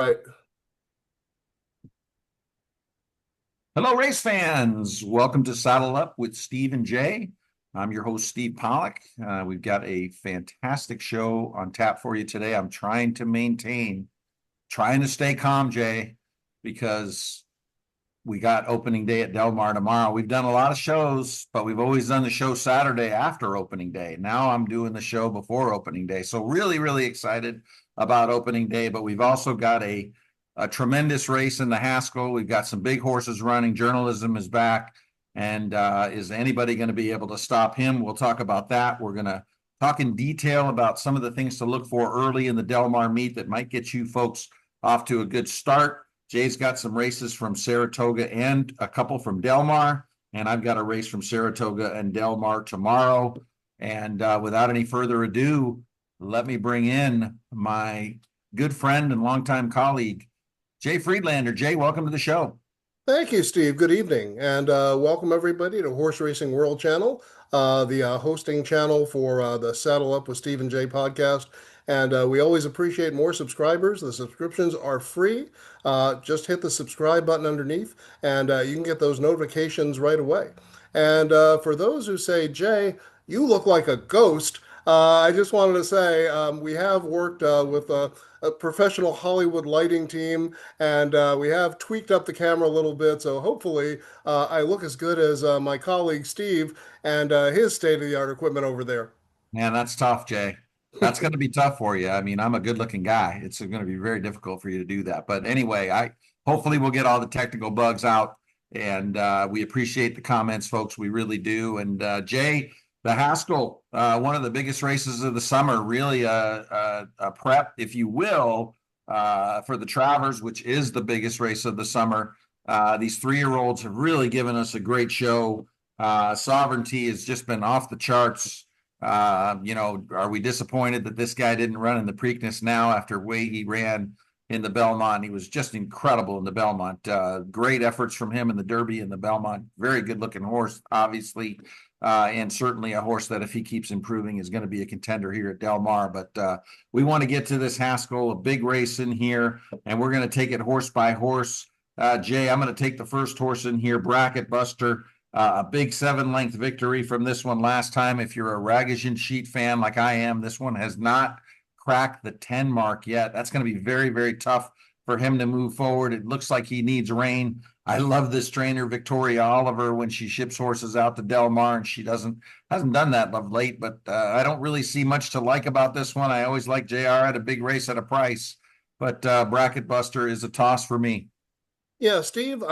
right. Hello, race fans. Welcome to Saddle Up with Steve and Jay. I'm your host, Steve Pollack. We've got a fantastic show on tap for you today. I'm trying to stay calm, Jay, because we got opening day at Del Mar tomorrow. We've done a lot of shows, but we've always done the show Saturday after opening day. Now I'm doing the show before opening day. So really, really excited about opening day, but we've also got a tremendous race in the Haskell. We've got some big horses running. Journalism is back. And is anybody going to be able to stop him? We'll talk about that. We're going to talk in detail about some of the things to look for early in the Del Mar meet that might get you folks off to a good start. Jay's got some races from Saratoga and a couple from Del Mar, and I've got a race from Saratoga and Del Mar tomorrow. And without any further ado, let me bring in my good friend and longtime colleague, Jay Friedlander. Jay, welcome to the show. Thank you, Steve. Good evening, and welcome everybody to Horse Racing World Channel, the hosting channel for the Saddle Up with Steve and Jay podcast. And we always appreciate more subscribers. The subscriptions are free. Just hit the subscribe button underneath, and you can get those notifications right away. And for those who say, Jay, you look like a ghost, I just wanted to say we have worked with a professional Hollywood lighting team, and we have tweaked up the camera a little bit. So hopefully, I look as good as my colleague Steve and his state-of-the-art equipment over there. Man, that's tough, Jay. That's going to be tough for you. I mean, I'm a good-looking guy. It's going to be very difficult for you to do that. But anyway, I hopefully we'll get all the technical bugs out, and we appreciate the comments, folks. We really do. And Jay, the Haskell, one of the biggest races of the summer, really a prep, if you will, for the Travers, which is the biggest race of the summer. These three-year-olds have really given us a great show. Sovereignty has just been off the charts. Are we disappointed that this guy didn't run in the Preakness now after way he ran in the Belmont? He was just incredible in the Belmont. Great efforts from him in the Derby and the Belmont. Very good looking horse, obviously, and certainly a horse that if he keeps improving is going to be a contender here at Del Mar. But we want to get to this Haskell, a big race in here, and we're going to take it horse by horse. Jay, I'm going to take the first horse in here, Bracket Buster. A big 7-length victory from this one last time. If you're a Ragajan Sheet fan like I am, this one has not cracked the 10 mark yet. That's going to be very, very tough for him to move forward. It looks like he needs rain. I love this trainer, Victoria Oliver, when she ships horses out to Del Mar, and she hasn't done that of late. But I don't really see much to like about this one. I always like JR at a big race at a price, but Bracket Buster is a toss for me. Yeah, Steve,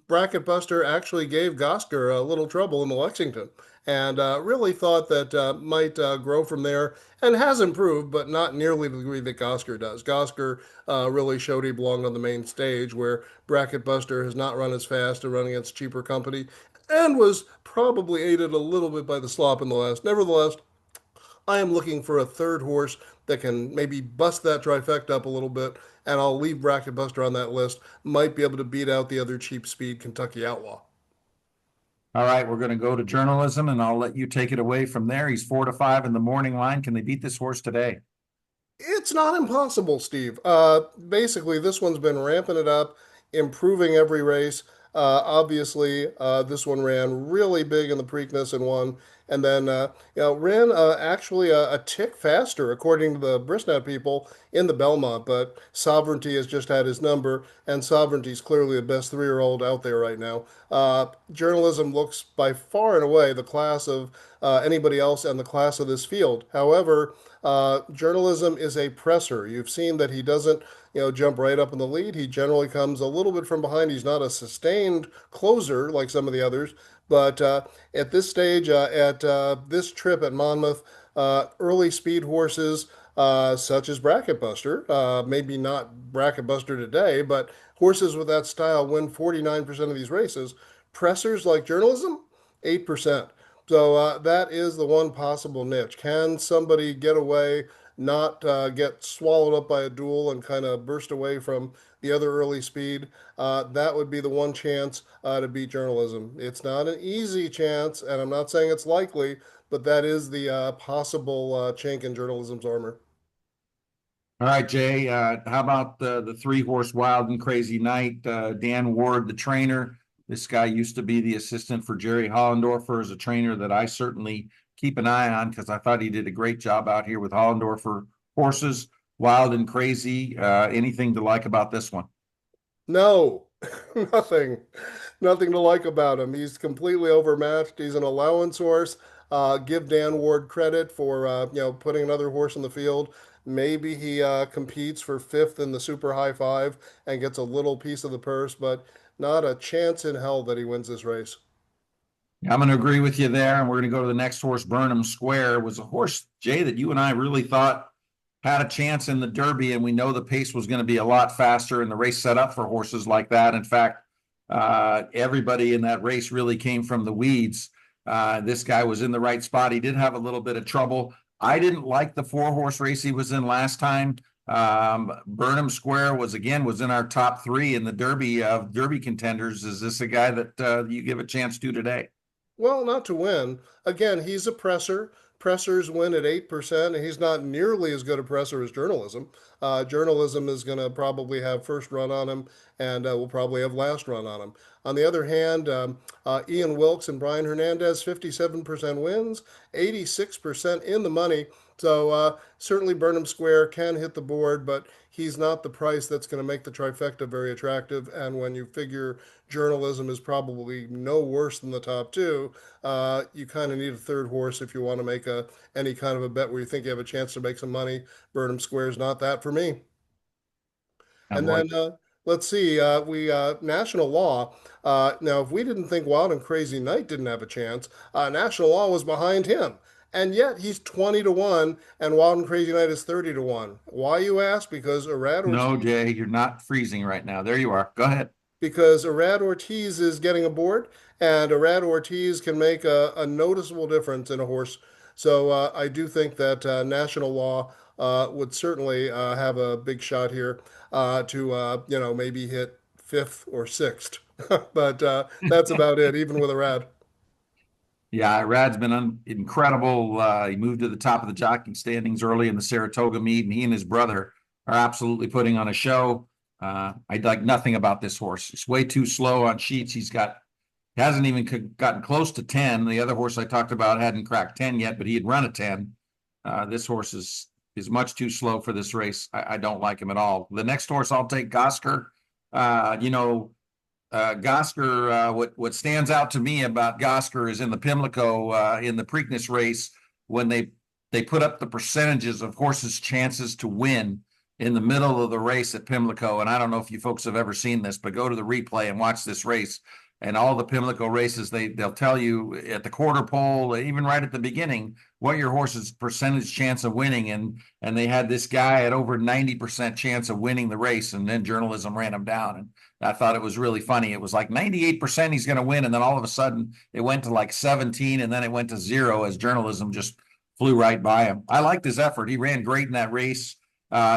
Bracket Buster actually gave Gosker a little trouble in the Lexington and really thought that might grow from there and has improved, but not nearly the degree that Gosker does. Gosker really showed he belonged on the main stage, where Bracket Buster has not run as fast and run against cheaper company and was probably aided a little bit by the slop in the last. Nevertheless, I am looking for a third horse that can maybe bust that trifecta up a little bit, and I'll leave Bracket Buster on that list. Might be able to beat out the other cheap speed Kentucky Outlaw. All right, we're going to go to journalism, and I'll let you take it away from there. He's 4-5 in the morning line. Can they beat this horse today? It's not impossible, Steve. Basically, this one's been ramping it up, improving every race. Obviously, this one ran really big in the Preakness and won, and then ran actually a tick faster, according to the Brisnet people, in the Belmont. But Sovereignty has just had his number, and Sovereignty's clearly the best three-year-old out there right now. Journalism looks by far and away the class of anybody else and the class of this field. However, journalism is a presser. You've seen that he doesn't, jump right up in the lead. He generally comes a little bit from behind. He's not a sustained closer like some of the others. But at this stage, at this trip at Monmouth, early speed horses such as Bracket Buster, maybe not Bracket Buster today, but horses with that style win 49% of these races. Pressers like journalism, 8%. So that is the one possible niche. Can somebody get away, not get swallowed up by a duel and kind of burst away from the other early speed? That would be the one chance to beat journalism. It's not an easy chance, and I'm not saying it's likely, but that is the possible chink in journalism's armor. All right, Jay. How about the three horse Wild and Crazy Night? Dan Ward, the trainer. This guy used to be the assistant for Jerry Hollendorfer as a trainer that I certainly keep an eye on because I thought he did a great job out here with Hollendorfer horses. Wild and Crazy. Anything to like about this one? No, nothing. Nothing to like about him. He's completely overmatched. He's an allowance horse. Give Dan Ward credit for putting another horse in the field. Maybe he competes for fifth in the Super High Five and gets a little piece of the purse, but not a chance in hell that he wins this race. I'm going to agree with you there, and we're going to go to the next horse. Burnham Square was a horse, Jay, that you and I really thought had a chance in the Derby, and we know the pace was going to be a lot faster, and the race set up for horses like that. In fact, everybody in that race really came from the weeds. This guy was in the right spot. He did have a little bit of trouble. I didn't like the four-horse race he was in last time. Burnham Square was in our top three in the Derby of Derby contenders. Is this a guy that you give a chance to today? Well, not to win. Again, he's a presser. Pressers win at 8%, and he's not nearly as good a presser as journalism. Journalism is going to probably have first run on him and will probably have last run on him. On the other hand, Ian Wilkes and Brian Hernandez, 57% wins, 86% in the money. So certainly Burnham Square can hit the board, but he's not the price that's going to make the trifecta very attractive. And when you figure journalism is probably no worse than the top two, you kind of need a third horse if you want to make any kind of a bet where you think you have a chance to make some money. Burnham Square is not that for me. And And boy, then let's see, we National Law. Now, if we didn't think Wild and Crazy Night didn't have a chance, National Law was behind him. And yet he's 20 to 1, and Wild and Crazy Night is 30 to 1. Why, you ask? no, Jay, you're not freezing right now. There you are. Go ahead. Because Arad Ortiz is getting aboard, and Arad Ortiz can make a noticeable difference in a horse. So I do think that National Law would certainly have a big shot here to maybe hit fifth or sixth. But that's about it, even with Arad. Yeah, Rad's been incredible. He moved to the top of the jockeying standings early in the Saratoga meet, and he and his brother are absolutely putting on a show. I like nothing about this horse. He's way too slow on sheets. He hasn't even gotten close to 10. The other horse I talked about hadn't cracked 10 yet, but he had run a 10. This horse is much too slow for this race. I don't like him at all. The next horse I'll take, Gosker. Uh, you know, Gosker, what stands out to me about Gosker is in the Pimlico, in the Preakness race, when they put up the percentages of horses' chances to win in the middle of the race at Pimlico. And I don't know if you folks have ever seen this, but go to the replay and watch this race. And all the Pimlico races, they'll tell you at the quarter pole, even right at the beginning, what your horse's percentage chance of winning. And they had this guy at over 90% chance of winning the race, and then journalism ran him down. And I thought it was really funny. It was like 98% he's going to win, and then all of a sudden it went to like 17, and then it went to 0 as journalism just flew right by him. I liked his effort. He ran great in that race.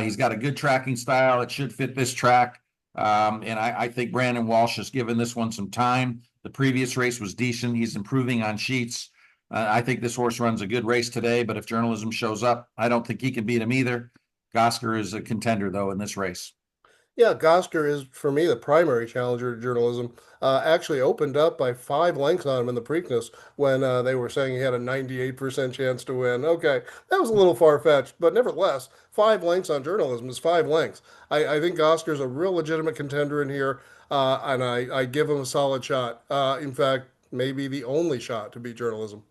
He's got a good tracking style. It should fit this track. And I think Brandon Walsh has given this one some time. The previous race was decent. He's improving on sheets. I think this horse runs a good race today, but if journalism shows up, I don't think he can beat him either. Gosker is a contender, though, in this race. Yeah, Gosker is, for me, the primary challenger to journalism. Actually opened up by 5 lengths on him in the Preakness when they were saying he had a 98% chance to win. Okay, that was a little far-fetched, but nevertheless, 5 lengths on journalism is 5 lengths. I think Oscar's a real legitimate contender in here, and I give him a solid shot. In fact, maybe the only shot to beat journalism.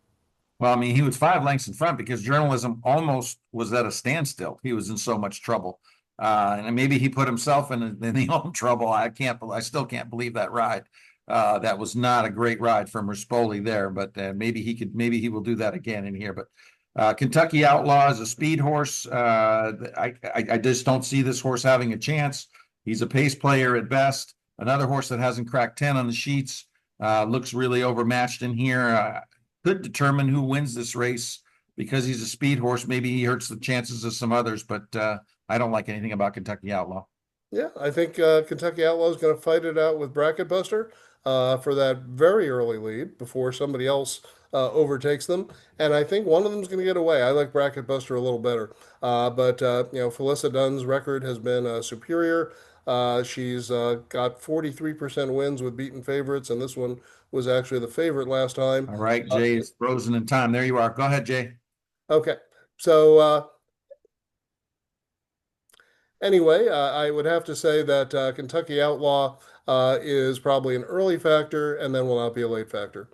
Well, I mean, he was 5 lengths in front because journalism almost was at a standstill. He was in so much trouble. And maybe he put himself in the own trouble. I still can't believe that ride. That was not a great ride from Rispoli there, but maybe he will do that again in here. But Kentucky Outlaw is a speed horse. I just don't see this horse having a chance. He's a pace player at best. Another horse that hasn't cracked 10 on the sheets. Looks really overmatched in here. Could determine who wins this race because he's a speed horse. Maybe he hurts the chances of some others, but I don't like anything about Kentucky Outlaw. Yeah, I think Kentucky Outlaw is going to fight it out with Bracket Buster for that very early lead before somebody else overtakes them. And I think one of them is going to get away. I like Bracket Buster a little better. But Felissa Dunn's record has been superior. She's got 43% wins with beaten favorites, and this one was actually the favorite last time. All right, Uh, Jay is frozen in time. There you are. Go ahead, Jay. okay. So anyway, I would have to say that Kentucky Outlaw is probably an early factor and then will not be a late factor.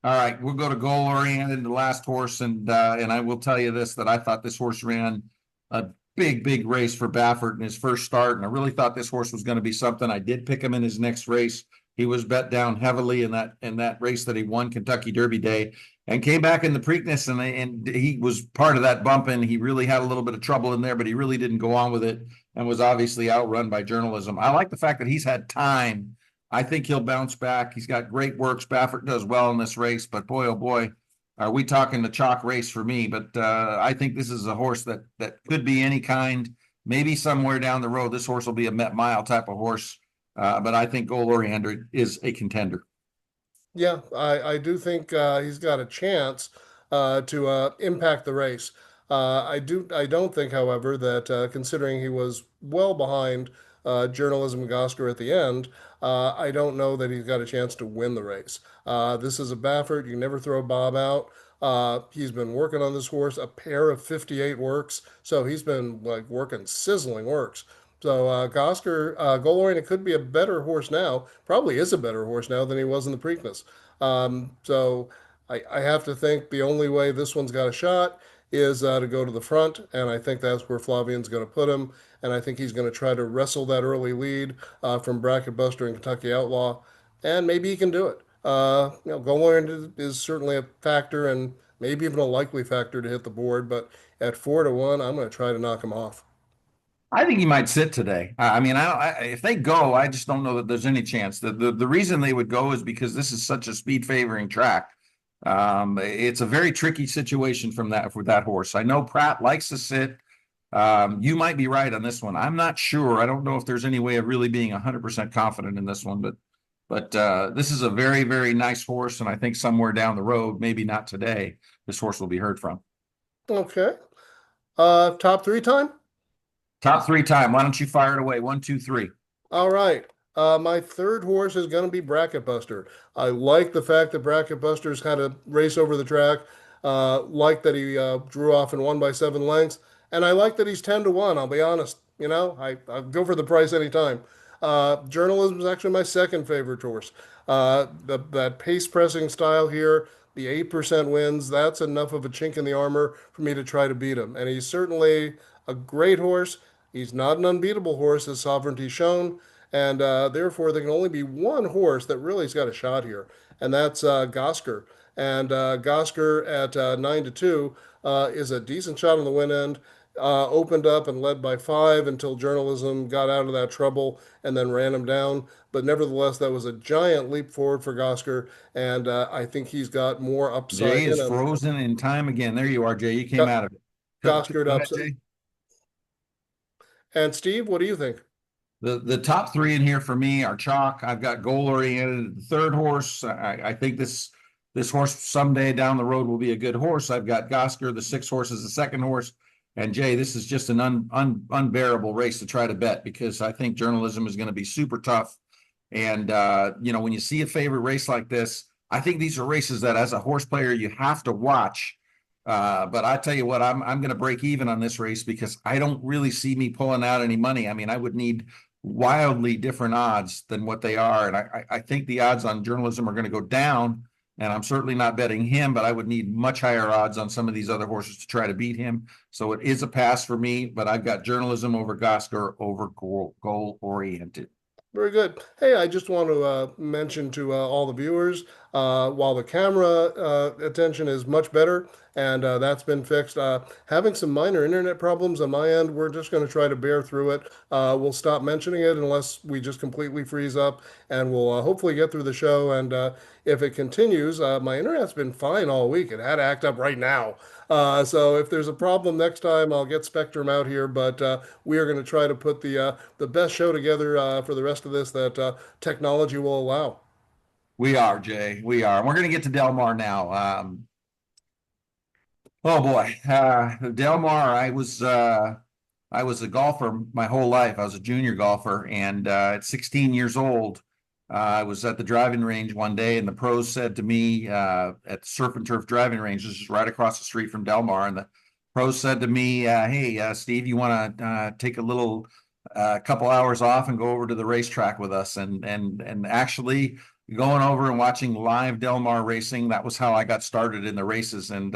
All right, we'll go to goal oriented, the last horse, and I will tell you this that I thought this horse ran a big race for Baffert in his first start, and I really thought this horse was going to be something. I did pick him in his next race. He was bet down heavily in that race that he won Kentucky Derby Day, and came back in the Preakness, and he was part of that bump, and he really had a little bit of trouble in there, but he really didn't go on with it, and was obviously outrun by journalism. I like the fact that he's had time. I think he'll bounce back. He's got great works. Baffert does well in this race, but boy, oh boy, are we talking the chalk race for me? But I think this is a horse that could be any kind. Maybe somewhere down the road, this horse will be a Met Mile type of horse. But I think Goal Oriented is a contender. Yeah, I do think he's got a chance to impact the race. I don't think, however, that considering he was well behind Journalism Gosker at the end, I don't know that he's got a chance to win the race. This is a Baffert. You never throw Bob out. He's been working on this horse a pair of 58 works, so he's been like working sizzling works. So Gosker, Golorian, could be a better horse now. Probably is a better horse now than he was in the Preakness. So I have to think the only way this one's got a shot is to go to the front, and I think that's where Flavian's going to put him. And I think he's going to try to wrestle that early lead from Bracket Buster and Kentucky Outlaw, and maybe he can do it. Golorian is certainly a factor, and maybe even a likely factor to hit the board. But at 4-1, I'm going to try to knock him off. I think he might sit today. I mean, if they go, I just don't know that there's any chance. The reason they would go is because this is such a speed favoring track. It's a very tricky situation for that horse. I know Pratt likes to sit. You might be right on this one. I'm not sure. I don't know if there's any way of really being 100% confident in this one, but this is a very nice horse, and I think somewhere down the road, maybe not today, this horse will be heard from. Okay. Top three time? Top three time. Why don't you fire it away? One, two, three. All right. My third horse is going to be Bracket Buster. I like the fact that Bracket Buster's kind of race over the track. Like that he drew off and won by 7 lengths. And I like that he's 10-1. I'll be honest. I go for the price anytime. Journalism is actually my second favorite horse. That pace pressing style here, the 8% wins, that's enough of a chink in the armor for me to try to beat him. And he's certainly a great horse. He's not an unbeatable horse, as Sovereignty's shown, and therefore there can only be one horse that really's got a shot here, and that's Gosker. And Gosker at 9-2 is a decent shot on the win end. Opened up and led by 5 until Journalism got out of that trouble and then ran him down. But nevertheless, that was a giant leap forward for Gosker, and I think he's got more upside Jay in is him. frozen in time again. There you are, Jay. You came Go- out of it. Gosker Go ahead, upside. Jay. And Steve, what do you think? The top three in here for me are chalk. I've got goal oriented. The third horse, I think this horse someday down the road will be a good horse. I've got Gosker. The sixth horse is the second horse. And Jay, this is just an unbearable race to try to bet because I think journalism is going to be super tough. And when you see a favorite race like this, I think these are races that as a horse player you have to watch. But I tell you what, I'm going to break even on this race because I don't really see me pulling out any money. I mean, I would need wildly different odds than what they are, and I think the odds on journalism are going to go down. And I'm certainly not betting him, but I would need much higher odds on some of these other horses to try to beat him. So it is a pass for me, but I've got journalism over Gosker over goal oriented. Very good. Hey, I just want to mention to all the viewers, while the camera attention is much better and that's been fixed, having some minor internet problems on my end, we're just going to try to bear through it. We'll stop mentioning it unless we just completely freeze up, and we'll hopefully get through the show. And if it continues, my internet's been fine all week. It had to act up right now. So if there's a problem next time, I'll get Spectrum out here. But we are going to try to put the best show together for the rest of this that technology will allow. We are, Jay. We are. And we're going to get to Del Mar now. Oh boy, Del Mar. I was a golfer my whole life. I was a junior golfer, and at 16 years old, I was at the driving range one day, and the pros said to me at the Surf and Turf driving range, this is right across the street from Del Mar, and the pros said to me, "Hey, Steve, you want to take a little couple hours off and go over to the racetrack with us?" And actually going over and watching live Del Mar racing, that was how I got started in the races, and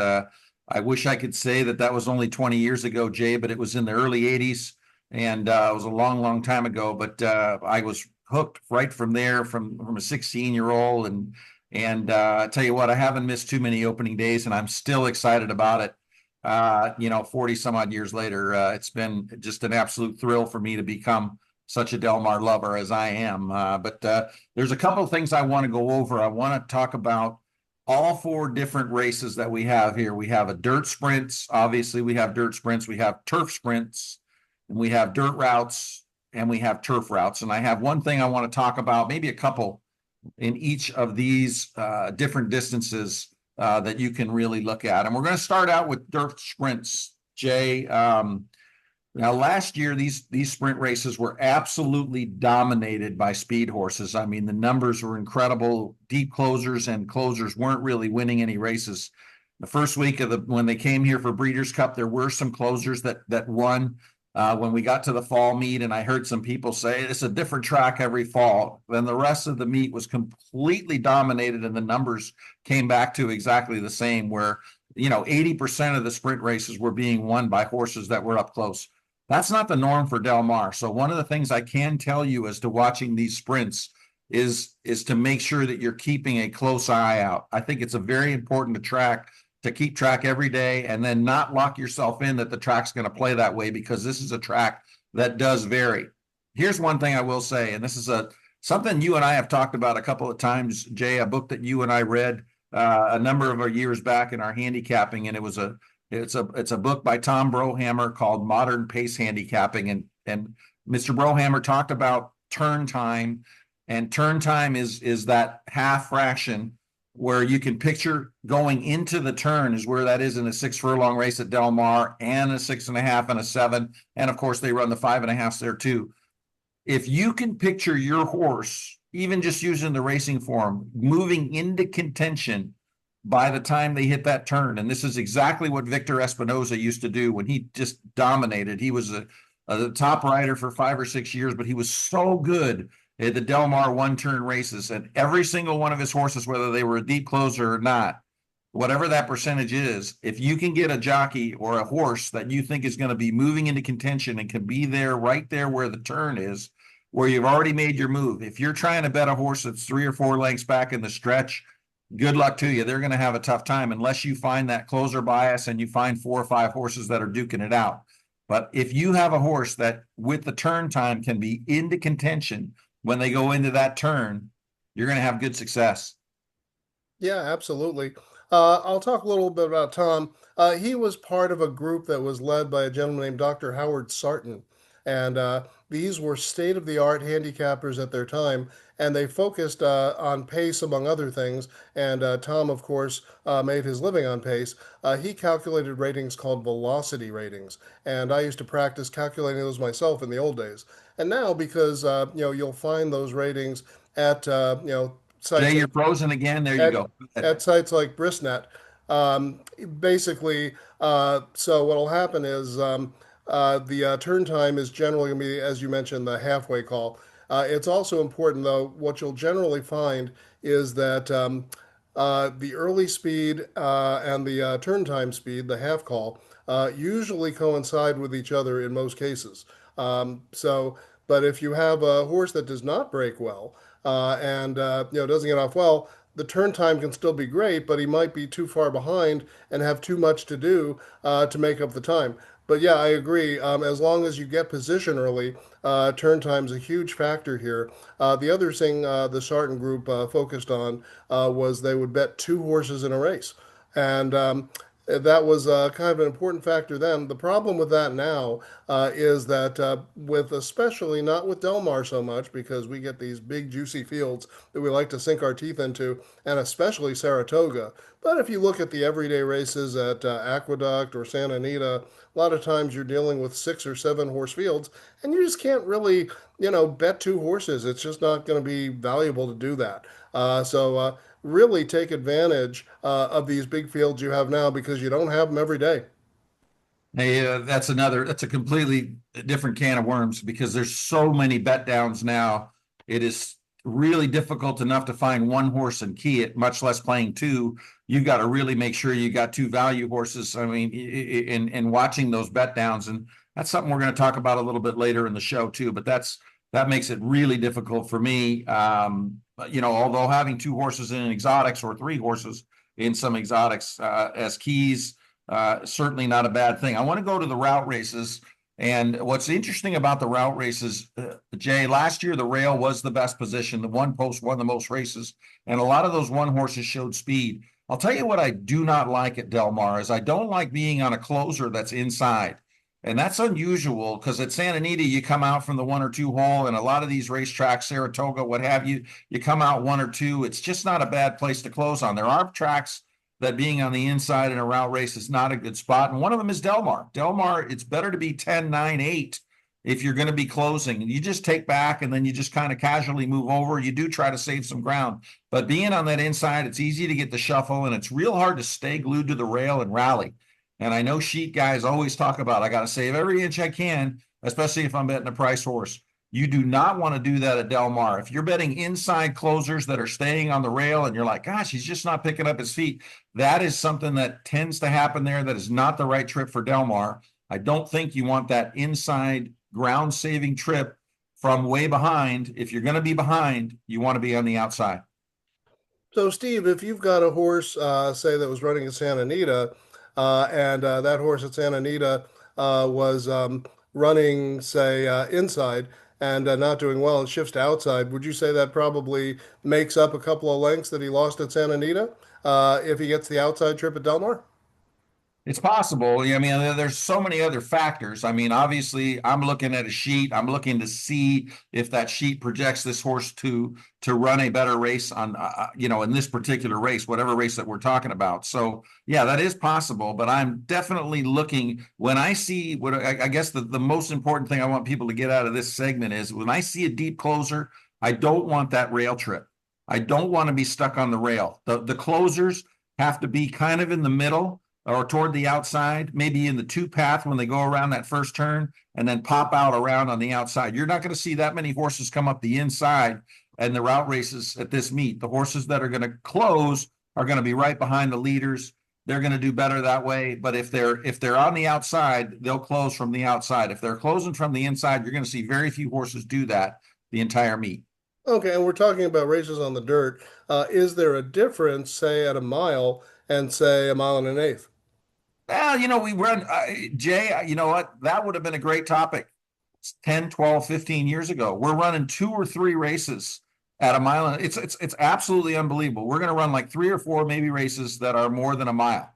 I wish I could say that that was only 20 years ago, Jay, but it was in the early 80s, and it was a long, long time ago. But I was hooked right from there, from a 16-year-old, and I tell you what, I haven't missed too many opening days, and I'm still excited about it. 40 some odd years later, it's been just an absolute thrill for me to become such a Del Mar lover as I am. But there's a couple of things I want to go over. I want to talk about all four different races that we have here. We have a dirt sprints. Obviously, we have dirt sprints. We have turf sprints, and we have dirt routes, and we have turf routes. And I have one thing I want to talk about, maybe a couple in each of these different distances that you can really look at. And we're going to start out with dirt sprints, Jay. Now, last year, these sprint races were absolutely dominated by speed horses. I mean, the numbers were incredible. Deep closers and closers weren't really winning any races. The first week of when they came here for Breeders' Cup, there were some closers that won. When we got to the fall meet, and I heard some people say it's a different track every fall, then the rest of the meet was completely dominated, and the numbers came back to exactly the same. Where 80% of the sprint races were being won by horses that were up close. That's not the norm for Del Mar. So one of the things I can tell you as to watching these sprints is to make sure that you're keeping a close eye out. I think it's a very important to keep track every day, and then not lock yourself in that the track's going to play that way, because this is a track that does vary. Here's one thing I will say, and this is something you and I have talked about a couple of times, Jay, a book that you and I read a number of our years back in our handicapping, and it's a book by Tom Brohammer called Modern Pace Handicapping, and Mr. Brohammer talked about turn time, and turn time is that half fraction where you can picture going into the turn is where that is in a 6 furlong race at Del Mar, and a 6.5 and a 7, and of course they run the 5.5s there too. If you can picture your horse, even just using the racing form, moving into contention by the time they hit that turn. And this is exactly what Victor Espinoza used to do when he just dominated. He was a top rider for 5 or 6 years, but he was so good at the Del Mar one-turn races. And every single one of his horses, whether they were a deep closer or not, whatever that percentage is, if you can get a jockey or a horse that you think is going to be moving into contention and can be there right there where the turn is, where you've already made your move. If you're trying to bet a horse that's 3 or 4 lengths back in the stretch, good luck to you. They're going to have a tough time unless you find that closer bias and you find 4 or 5 horses that are duking it out. But if you have a horse that with the turn time can be into contention when they go into that turn, you're going to have good success. Yeah, absolutely. I'll talk a little bit about Tom. He was part of a group that was led by a gentleman named Dr. Howard Sarton. And these were state of the art handicappers at their time. And they focused on pace, among other things. And Tom, of course, made his living on pace. He calculated ratings called velocity ratings. And I used to practice calculating those myself in the old days. And now, because you'll find those ratings at Jay, sites you're frozen again. There you at go. at sites like Brisnet. Basically, so what'll happen is the turn time is generally going to be, as you mentioned, the halfway call. It's also important, though, what you'll generally find is that the early speed and the turn time speed, the half call, usually coincide with each other in most cases. But if you have a horse that does not break well and doesn't get off well, the turn time can still be great, but he might be too far behind and have too much to do to make up the time. But yeah, I agree. As long as you get position early, turn time's a huge factor here. The other thing the Sarton group focused on was they would bet 2 horses in a race. And That was kind of an important factor then. The problem with that now is that with especially not with Del Mar so much because we get these big juicy fields that we like to sink our teeth into, and especially Saratoga. But if you look at the everyday races at Aqueduct or Santa Anita, a lot of times you're dealing with 6 or 7 horse fields, and you just can't really, bet 2 horses. It's just not going to be valuable to do that. So really take advantage of these big fields you have now because you don't have them every day. Hey, that's a completely different can of worms because there's so many bet downs now. It is really difficult enough to find one horse and key it, much less playing two. You've got to really make sure you got two value horses. I mean, in watching those bet downs, and that's something we're going to talk about a little bit later in the show too. But that makes it really difficult for me. Although having two horses in exotics or three horses in some exotics as keys certainly not a bad thing. I want to go to the route races. And what's interesting about the route races, Jay, last year the rail was the best position. The one post won the most races, and a lot of those one horses showed speed. I'll tell you what I do not like at Del Mar is I don't like being on a closer that's inside. And that's unusual because at Santa Anita, you come out from the 1 or 2 hole, and a lot of these racetracks, Saratoga, what have you, you come out 1 or 2. It's just not a bad place to close on. There are tracks that being on the inside in a route race is not a good spot. And one of them is Del Mar. Del Mar, it's better to be 10, 9, 8 if you're going to be closing. You just take back and then you just kind of casually move over. You do try to save some ground. But being on that inside, it's easy to get the shuffle, and it's real hard to stay glued to the rail and rally. And I know sheet guys always talk about, I got to save every inch I can, especially if I'm betting a price horse. You do not want to do that at Del Mar. If you're betting inside closers that are staying on the rail and you're like, gosh, he's just not picking up his feet, that is something that tends to happen there. That is not the right trip for Del Mar. I don't think you want that inside ground saving trip from way behind. If you're going to be behind, you want to be on the outside. So, Steve, if you've got a horse, say, that was running at Santa Anita, and that horse at Santa Anita was running, say, inside and not doing well and shifts to outside, would you say that probably makes up a couple of lengths that he lost at Santa Anita if he gets the outside trip at Del Mar? It's possible. I mean, there's so many other factors. I mean, obviously, I'm looking at a sheet. I'm looking to see if that sheet projects this horse to run a better race on, in this particular race, whatever race that we're talking about. So, yeah, that is possible. But I'm definitely looking when I see what I guess the most important thing I want people to get out of this segment is when I see a deep closer, I don't want that rail trip. I don't want to be stuck on the rail. The closers have to be kind of in the middle or toward the outside, maybe in the 2 path when they go around that first turn and then pop out around on the outside. You're not going to see that many horses come up the inside and the route races at this meet. The horses that are going to close are going to be right behind the leaders. They're going to do better that way. But if they're on the outside, they'll close from the outside. If they're closing from the inside, you're going to see very few horses do that the entire meet. Okay, and we're talking about races on the dirt. Is there a difference, say, at a mile and say a mile and an eighth? Well, we run, Jay, you know what? That would have been a great topic 10, 12, 15 years ago. We're running 2 or 3 races at a mile. It's absolutely unbelievable. We're going to run like 3 or 4 maybe races that are more than a mile,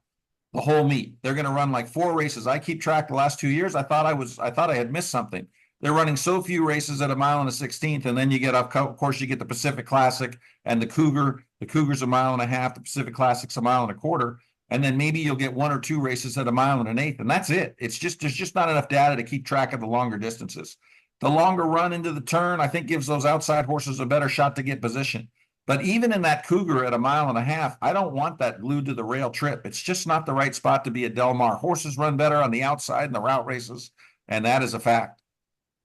the whole meet. They're going to run like 4 races. I keep track the last 2 years. I thought I had missed something. They're running so few races at a mile and a 16th. And then you get up, of course, you get the Pacific Classic and the Cougar. The Cougar's a mile and a half. The Pacific Classic's a mile and a quarter. And then maybe you'll get 1 or 2 races at a mile and an eighth, and that's it. It's just there's just not enough data to keep track of the longer distances. The longer run into the turn, I think, gives those outside horses a better shot to get position. But even in that Cougar at a mile and a half, I don't want that glued to the rail trip. It's just not the right spot to be at Del Mar. Horses run better on the outside in the route races, and that is a fact.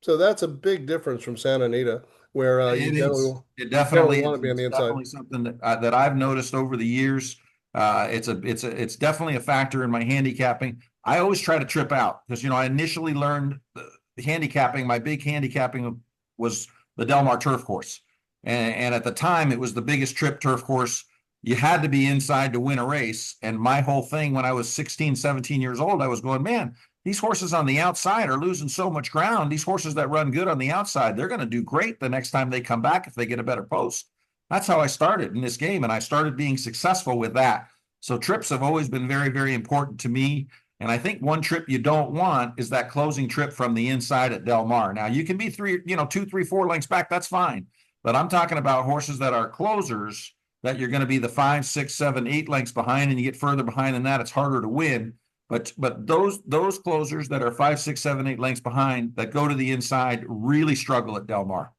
So that's a big difference from Santa Anita, where It is. It generally definitely want to is. be on the It's inside. definitely something that I've noticed over the years. It's definitely a factor in my handicapping. I always try to trip out because I initially learned the handicapping. My big handicapping was the Del Mar turf course, and at the time it was the biggest trip turf course. You had to be inside to win a race. And my whole thing when I was 16, 17 years old, I was going, man, these horses on the outside are losing so much ground. These horses that run good on the outside, they're going to do great the next time they come back if they get a better post. That's how I started in this game, and I started being successful with that. So trips have always been very, very important to me. And I think one trip you don't want is that closing trip from the inside at Del Mar. Now you can be three, you know, 2, 3, 4 lengths back. That's fine. But I'm talking about horses that are closers that you're going to be the 5, 6, 7, 8 lengths behind, and you get further behind than that, it's harder to win. But those closers that are 5, 6, 7, 8 lengths behind that go to the inside really struggle at Del Mar.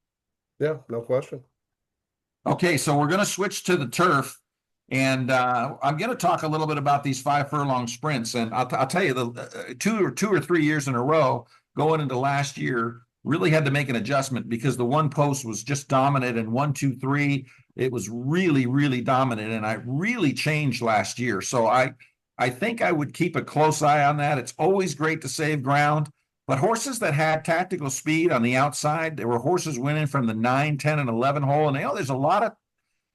Yeah, no question. Okay, so we're going to switch to the turf, and I'm going to talk a little bit about these 5 furlong sprints. And I'll tell you, the 2 or 3 years in a row going into last year really had to make an adjustment because the one post was just dominant, and 1, 2, 3, it was really, really dominant, and I really changed last year. So I think I would keep a close eye on that. It's always great to save ground. But horses that had tactical speed on the outside, there were horses winning from the 9, 10, and 11 hole. And there's a lot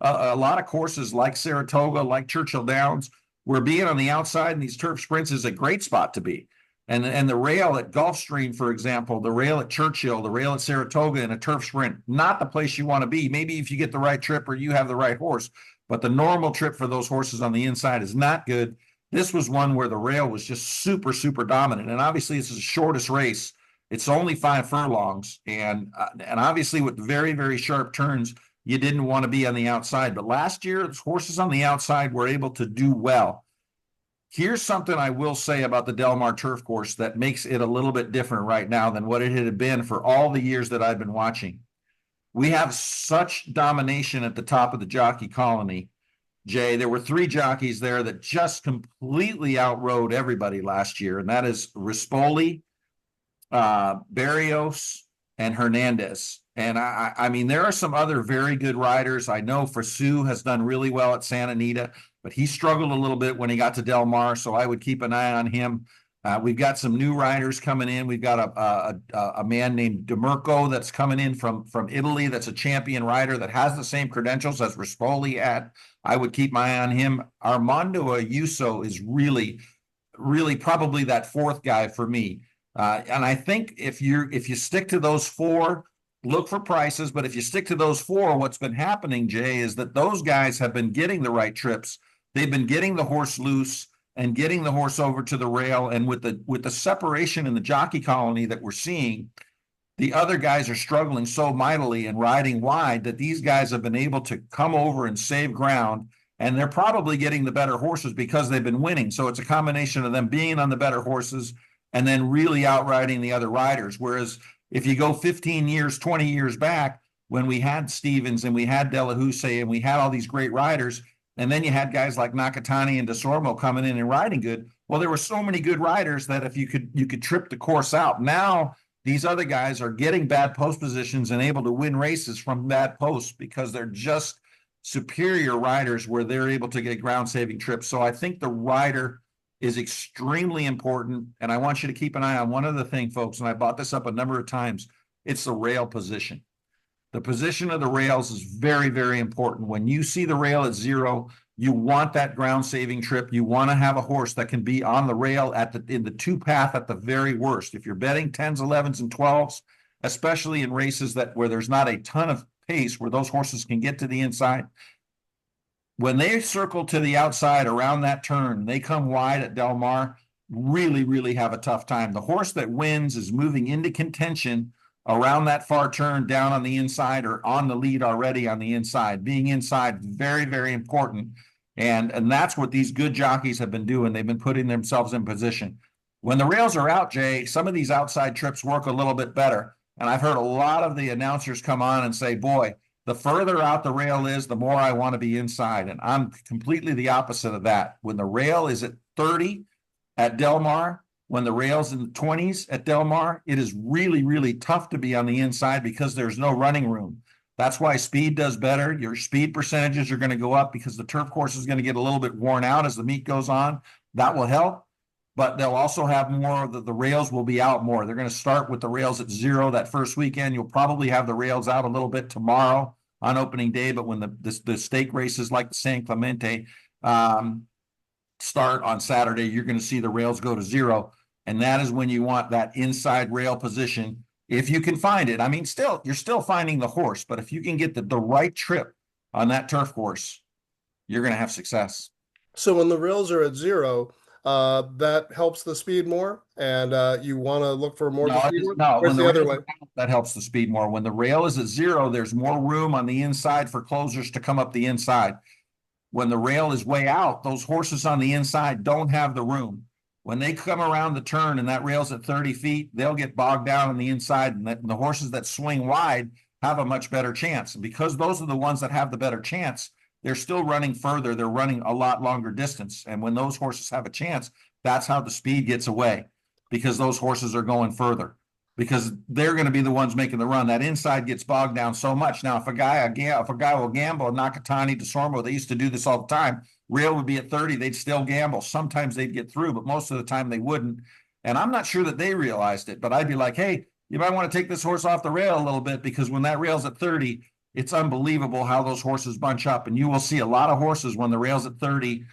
of courses like Saratoga, like Churchill Downs, where being on the outside in these turf sprints is a great spot to be. And the rail at Gulfstream, for example, the rail at Churchill, the rail at Saratoga in a turf sprint, not the place you want to be. Maybe if you get the right trip or you have the right horse, but the normal trip for those horses on the inside is not good. This was one where the rail was just super, super dominant. And obviously, it's the shortest race. It's only 5 furlongs. And obviously, with very, very sharp turns, you didn't want to be on the outside. But last year, the horses on the outside were able to do well. Here's something I will say about the Del Mar turf course that makes it a little bit different right now than what it had been for all the years that I've been watching. We have such domination at the top of the jockey colony. Jay, there were 3 jockeys there that just completely outrode everybody last year, and that is Rispoli, Barrios, and Hernandez. And I mean, there are some other very good riders. I know Frasu has done really well at Santa Anita, but he struggled a little bit when he got to Del Mar, so I would keep an eye on him. We've got some new riders coming in. We've got a man named DeMurco that's coming in from Italy. That's a champion rider that has the same credentials as Rispoli had. I would keep my eye on him. Armando Ayuso is really, really probably that 4th guy for me. And I think if you stick to those 4, look for prices. But if you stick to those 4, what's been happening, Jay, is that those guys have been getting the right trips. They've been getting the horse loose and getting the horse over to the rail. And with the separation in the jockey colony that we're seeing, the other guys are struggling so mightily and riding wide that these guys have been able to come over and save ground. And they're probably getting the better horses because they've been winning. So it's a combination of them being on the better horses and then really outriding the other riders. Whereas if you go 15 years, 20 years back, when we had Stevens and we had Delahousse and we had all these great riders, and then you had guys like Nakatani and DeSormo coming in and riding good. Well, there were so many good riders that if you could trip the course out. Now these other guys are getting bad post positions and able to win races from bad posts because they're just superior riders where they're able to get ground saving trips. So I think the rider is extremely important. And I want you to keep an eye on one other thing, folks. And I brought this up a number of times. It's the rail position. The position of the rails is very, very important. When you see the rail at 0, you want that ground saving trip. You want to have a horse that can be on the rail in the 2 path at the very worst. If you're betting 10s, 11s, and 12s, especially in races where there's not a ton of pace, where those horses can get to the inside, when they circle to the outside around that turn, they come wide at Del Mar, really, really have a tough time. The horse that wins is moving into contention around that far turn down on the inside or on the lead already on the inside. Being inside, very, very important. And that's what these good jockeys have been doing. They've been putting themselves in position. When the rails are out, Jay, some of these outside trips work a little bit better. And I've heard a lot of the announcers come on and say, boy, the further out the rail is, the more I want to be inside. And I'm completely the opposite of that. When the rail is at 30 at Del Mar, when the rail's in the 20s at Del Mar, it is really, really tough to be on the inside because there's no running room. That's why speed does better. Your speed percentages are going to go up because the turf course is going to get a little bit worn out as the meet goes on. That will help. But they'll also have more, the rails will be out more. They're going to start with the rails at 0 that first weekend. You'll probably have the rails out a little bit tomorrow on opening day. But when the stake races like the San Clemente start on Saturday, you're going to see the rails go to 0. And that is when you want that inside rail position. If you can find it, I mean, you're still finding the horse, but if you can get the right trip on that turf course, you're going to have success. So when the rails are at zero, that helps the speed more, and you want to look for more of the No, speed one, no. or it's When the the other rails way. are out, that helps the speed more. When the rail is at zero, there's more room on the inside for closers to come up the inside. When the rail is way out, those horses on the inside don't have the room. When they come around the turn and that rail's at 30 feet, they'll get bogged down on the inside, and the horses that swing wide have a much better chance. And because those are the ones that have the better chance, they're still running further. They're running a lot longer distance. And when those horses have a chance, that's how the speed gets away, because those horses are going further, because they're going to be the ones making the run. That inside gets bogged down so much. Now, if a guy will gamble, Nakatani, DeSormo, they used to do this all the time. Rail would be at 30, they'd still gamble. Sometimes they'd get through, but most of the time they wouldn't. And I'm not sure that they realized it, but I'd be like, hey, you might want to take this horse off the rail a little bit, because when that rail's at 30, it's unbelievable how those horses bunch up. And you will see a lot of horses when the rail's at 30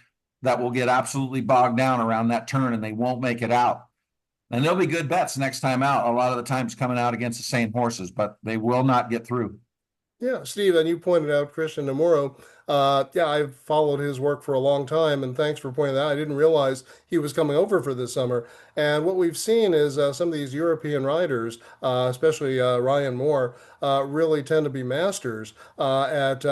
that will get absolutely bogged down around that turn and they won't make it out. And there'll be good bets next time out. A lot of the times coming out against the same horses, but they will not get through. Yeah, Steve, and you pointed out Christian Namuro. Yeah, I've followed his work for a long time, and thanks for pointing that out. I didn't realize he was coming over for this summer. And what we've seen is some of these European riders, especially Ryan Moore, really tend to be masters at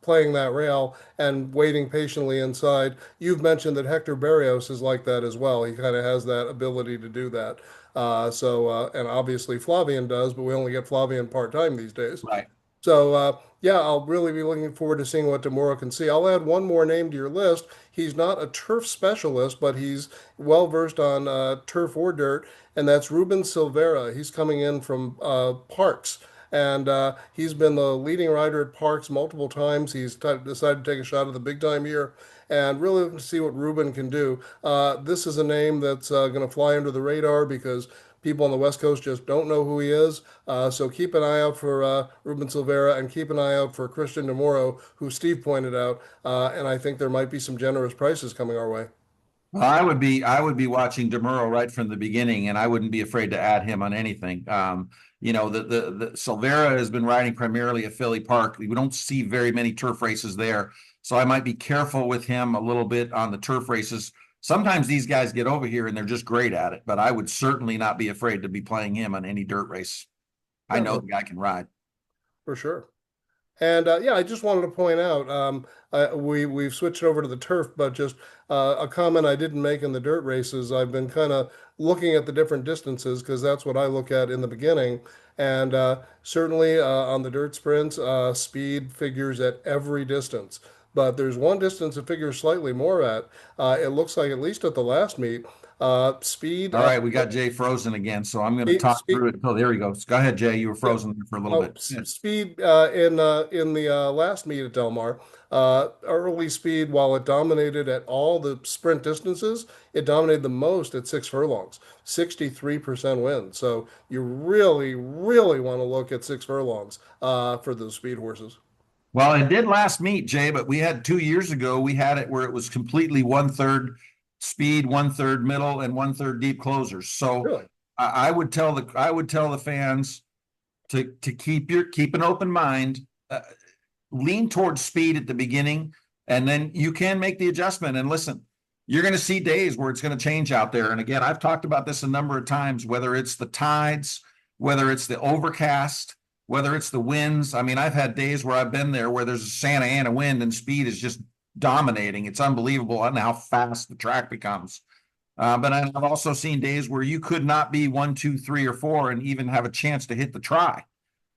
playing that rail and waiting patiently inside. You've mentioned that Hector Berrios is like that as well. He kind of has that ability to do that. And obviously Flavian does, but we only get Flavian part-time these days. Right. So, yeah, I'll really be looking forward to seeing what Demuro can see. I'll add one more name to your list. He's not a turf specialist, but he's well versed on turf or dirt, and that's Ruben Silvera. He's coming in from Parks, and he's been the leading rider at Parks multiple times. He's decided to take a shot at the big time here, and really looking to see what Ruben can do. This is a name that's going to fly under the radar because people on the West Coast just don't know who he is. So keep an eye out for Ruben Silvera and keep an eye out for Christian Demuro, who Steve pointed out. And I think there might be some generous prices coming our way. Well, I would be watching DeMuro right from the beginning, and I wouldn't be afraid to add him on anything. The Silvera has been riding primarily at Philly Park. We don't see very many turf races there, so I might be careful with him a little bit on the turf races. Sometimes these guys get over here and they're just great at it, but I would certainly not be afraid to be playing him on any dirt race. I Yeah, know no, the guy can ride. for sure. And yeah, I just wanted to point out we've switched over to the turf, but just a comment I didn't make in the dirt races. I've been kind of looking at the different distances because that's what I look at in the beginning. And certainly on the dirt sprints, speed figures at every distance. But there's one distance it figures slightly more at. It looks like at least at the last meet, speed. All right, we got Jay frozen again, so I'm going to talk Speed through it. Oh, there he goes. Go ahead, Jay. You were yeah. frozen there for a little Oh, bit. Yeah. speed in the last meet at Del Mar, early speed, while it dominated at all the sprint distances, it dominated the most at 6 furlongs, 63% win. So you really, really want to look at 6 furlongs for those speed horses. Well, it did last meet, Jay, but we had 2 years ago, we had it where it was completely one third speed, one third middle, and one third deep closers. So Really? I would tell the fans to keep an open mind, lean towards speed at the beginning, and then you can make the adjustment. And listen, you're going to see days where it's going to change out there. And again, I've talked about this a number of times, whether it's the tides, whether it's the overcast, whether it's the winds. I mean, I've had days where I've been there where there's a Santa Ana wind and speed is just dominating. It's unbelievable on how fast the track becomes. But I've also seen days where you could not be one, two, three, or four and even have a chance to hit the try.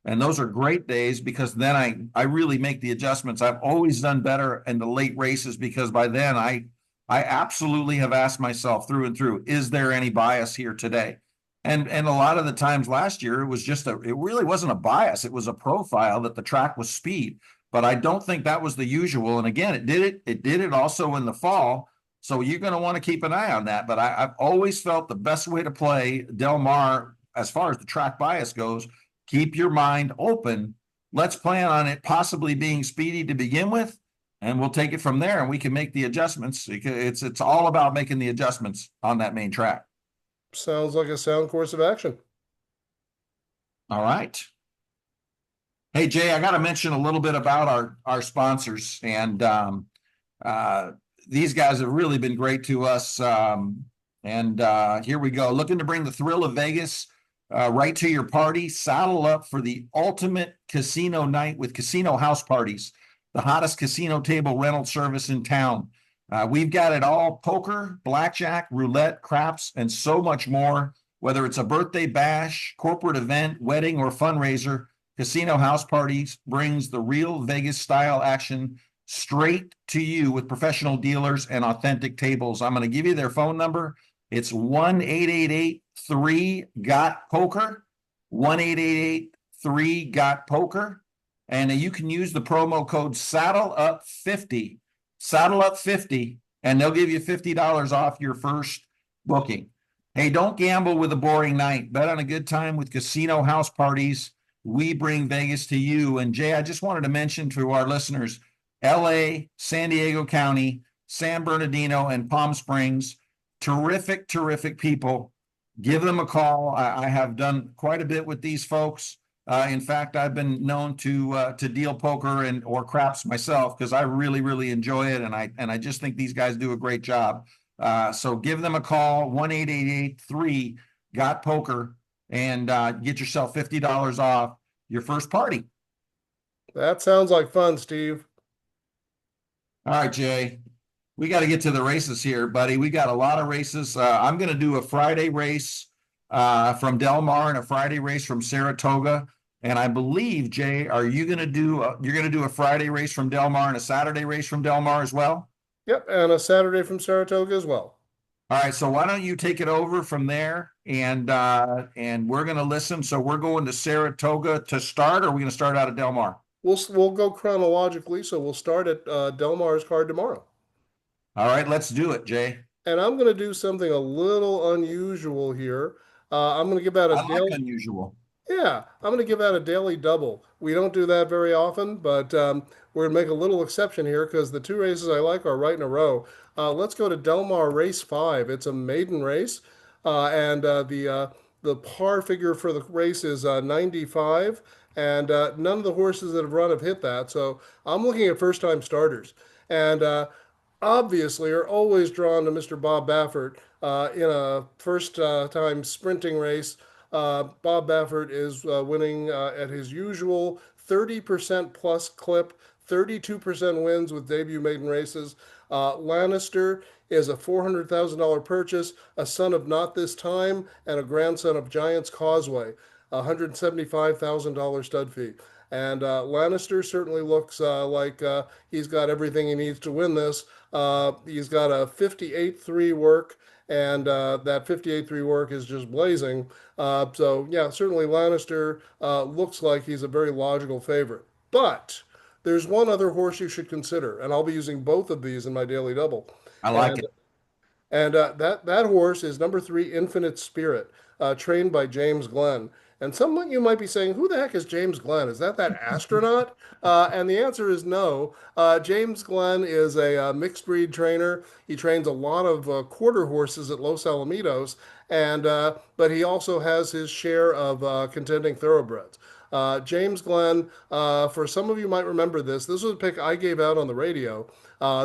And those are great days because then I really make the adjustments. I've always done better in the late races because by then I absolutely have asked myself through and through, is there any bias here today? And a lot of the times last year it was it really wasn't a bias. It was a profile that the track was speed. But I don't think that was the usual. And again, it did it also in the fall. So you're going to want to keep an eye on that. But I've always felt the best way to play Del Mar as far as the track bias goes, keep your mind open. Let's plan on it possibly being speedy to begin with, and we'll take it from there and we can make the adjustments. It's all about making the adjustments on that main track. Sounds like a sound course of action. All right. Hey, Jay, I got to mention a little bit about our sponsors. And these guys have really been great to us. And here we go. Looking to bring the thrill of Vegas right to your party. Saddle up for the ultimate casino night with Casino House Parties, the hottest casino table rental service in town. We've got it all: poker, blackjack, roulette, craps, and so much more. Whether it's a birthday bash, corporate event, wedding, or fundraiser, Casino House Parties brings the real Vegas style action straight to you with professional dealers and authentic tables. I'm going to give you their phone number. It's 1-888-3-GOT-POKER, 1-888-3-GOT-POKER. And you can use the promo code Saddle Up 50, and they'll give you $50 off your first booking. Hey, don't gamble with a boring night. Bet on a good time with Casino House Parties. We bring Vegas to you. And Jay, I just wanted to mention to our listeners, LA, San Diego County, San Bernardino, and Palm Springs, terrific, terrific people. Give them a call. I have done quite a bit with these folks. In fact, I've been known to deal poker and or craps myself because I really, really enjoy it, and I just think these guys do a great job. So give them a call, 1-888-3-GOT-POKER, and get yourself $50 off your first party. That sounds like fun, Steve. All right, Jay, we got to get to the races here, buddy. We got a lot of races. I'm going to do a Friday race from Del Mar and a Friday race from Saratoga. And I believe, Jay, are you going to do you're going to do a Friday race from Del Mar and a Saturday race from Del Mar as well? Yep, and a Saturday from Saratoga as well. All right, so why don't you take it over from there, and we're going to listen. So we're going to Saratoga to start, or are we going to start out at Del Mar? We'll go chronologically, so we'll start at Del Mar's card tomorrow. All right, let's do it, Jay. And I'm going to do something a little unusual here. I'm going to give out a I like daily. unusual. Yeah, I'm going to give out a daily double. We don't do that very often, but we're going to make a little exception here because the two races I like are right in a row. Let's go to Del Mar Race 5. It's a maiden race, and the par figure for the race is 95, and none of the horses that have run have hit that. So I'm looking at first-time starters, and obviously are always drawn to Mr. Bob Baffert in a first-time sprinting race. Bob Baffert is winning at his usual 30% plus clip, 32% wins with debut maiden races. Lannister is a $400,000 purchase, a son of Not This Time, and a grandson of Giants Causeway, a $175,000 stud fee. And Lannister certainly looks like he's got everything he needs to win this. He's got a 58-3 work, and that 58-3 work is just blazing. So, yeah, certainly Lannister looks like he's a very logical favorite. But there's one other horse you should consider, and I'll be using both of these in my daily double. I like And it. that horse is number 3, Infinite Spirit, trained by James Glenn. And some of you might be saying, who the heck is James Glenn? Is that astronaut? And the answer is no. James Glenn is a mixed breed trainer. He trains a lot of quarter horses at Los Alamitos, and but he also has his share of contending thoroughbreds. James Glenn, for some of you might remember this. This was a pick I gave out on the radio.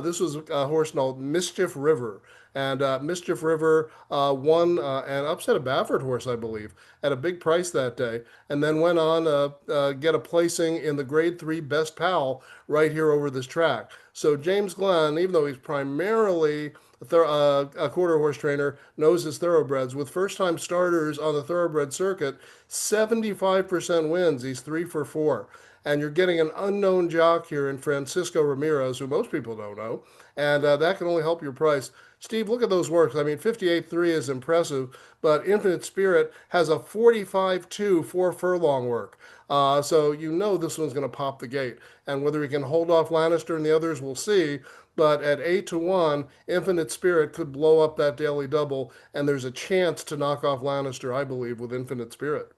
This was a horse called Mischief River. And Mischief River won and upset a Baffert horse, I believe, at a big price that day, and then went on get a placing in the Grade 3 Best Pal right here over this track. So James Glenn, even though he's primarily a quarter horse trainer, knows his thoroughbreds. With first-time starters on the thoroughbred circuit, 75% wins. He's 3 for 4. And you're getting an unknown jock here in Francisco Ramirez, who most people don't know, and that can only help your price. Steve, look at those works. I mean, 58-3 is impressive, but Infinite Spirit has a 45-2 4 furlong work. So you know this one's going to pop the gate. And whether he can hold off Lannister and the others, we'll see. But at 8-1, Infinite Spirit could blow up that daily double, and there's a chance to knock off Lannister, I believe, with Infinite Spirit.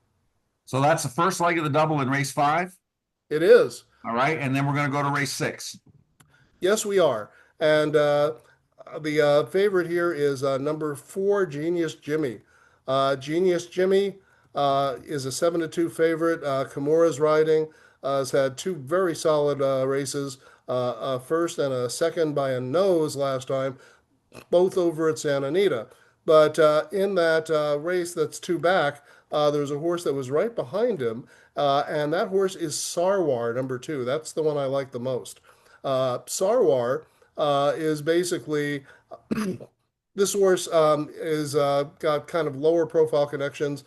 So that's the first leg of the double in race 5. It is. All right, and then we're going to go to race 6. Yes, we are. And the favorite here is number 4, Genius Jimmy. Genius Jimmy is a 7-2 favorite. Kimura's riding has had 2 very solid races. a first and a second by a nose last time, both over at Santa Anita. But in that race that's two back, there's a horse that was right behind him, and that horse is Sarwar, number two. That's the one I like the most. Sarwar is basically this horse is got kind of lower profile connections.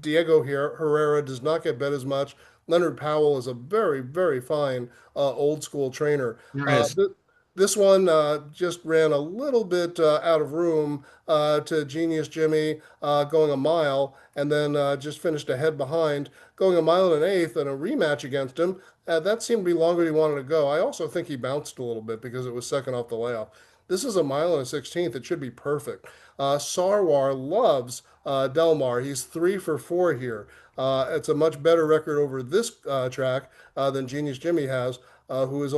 Diego Herrera does not get bet as much. Leonard Powell is a very, very fine old school trainer. There Uh, is. th this one just ran a little bit out of room to Genius Jimmy going a mile, and then just finished ahead behind, going a mile and an eighth, and a rematch against him. That seemed to be longer than he wanted to go. I also think he bounced a little bit because it was second off the layoff. This is a mile and a 16th. It should be perfect. Sarwar loves Delmar. He's 3 for 4 here. It's a much better record over this track than Genius Jimmy has, who is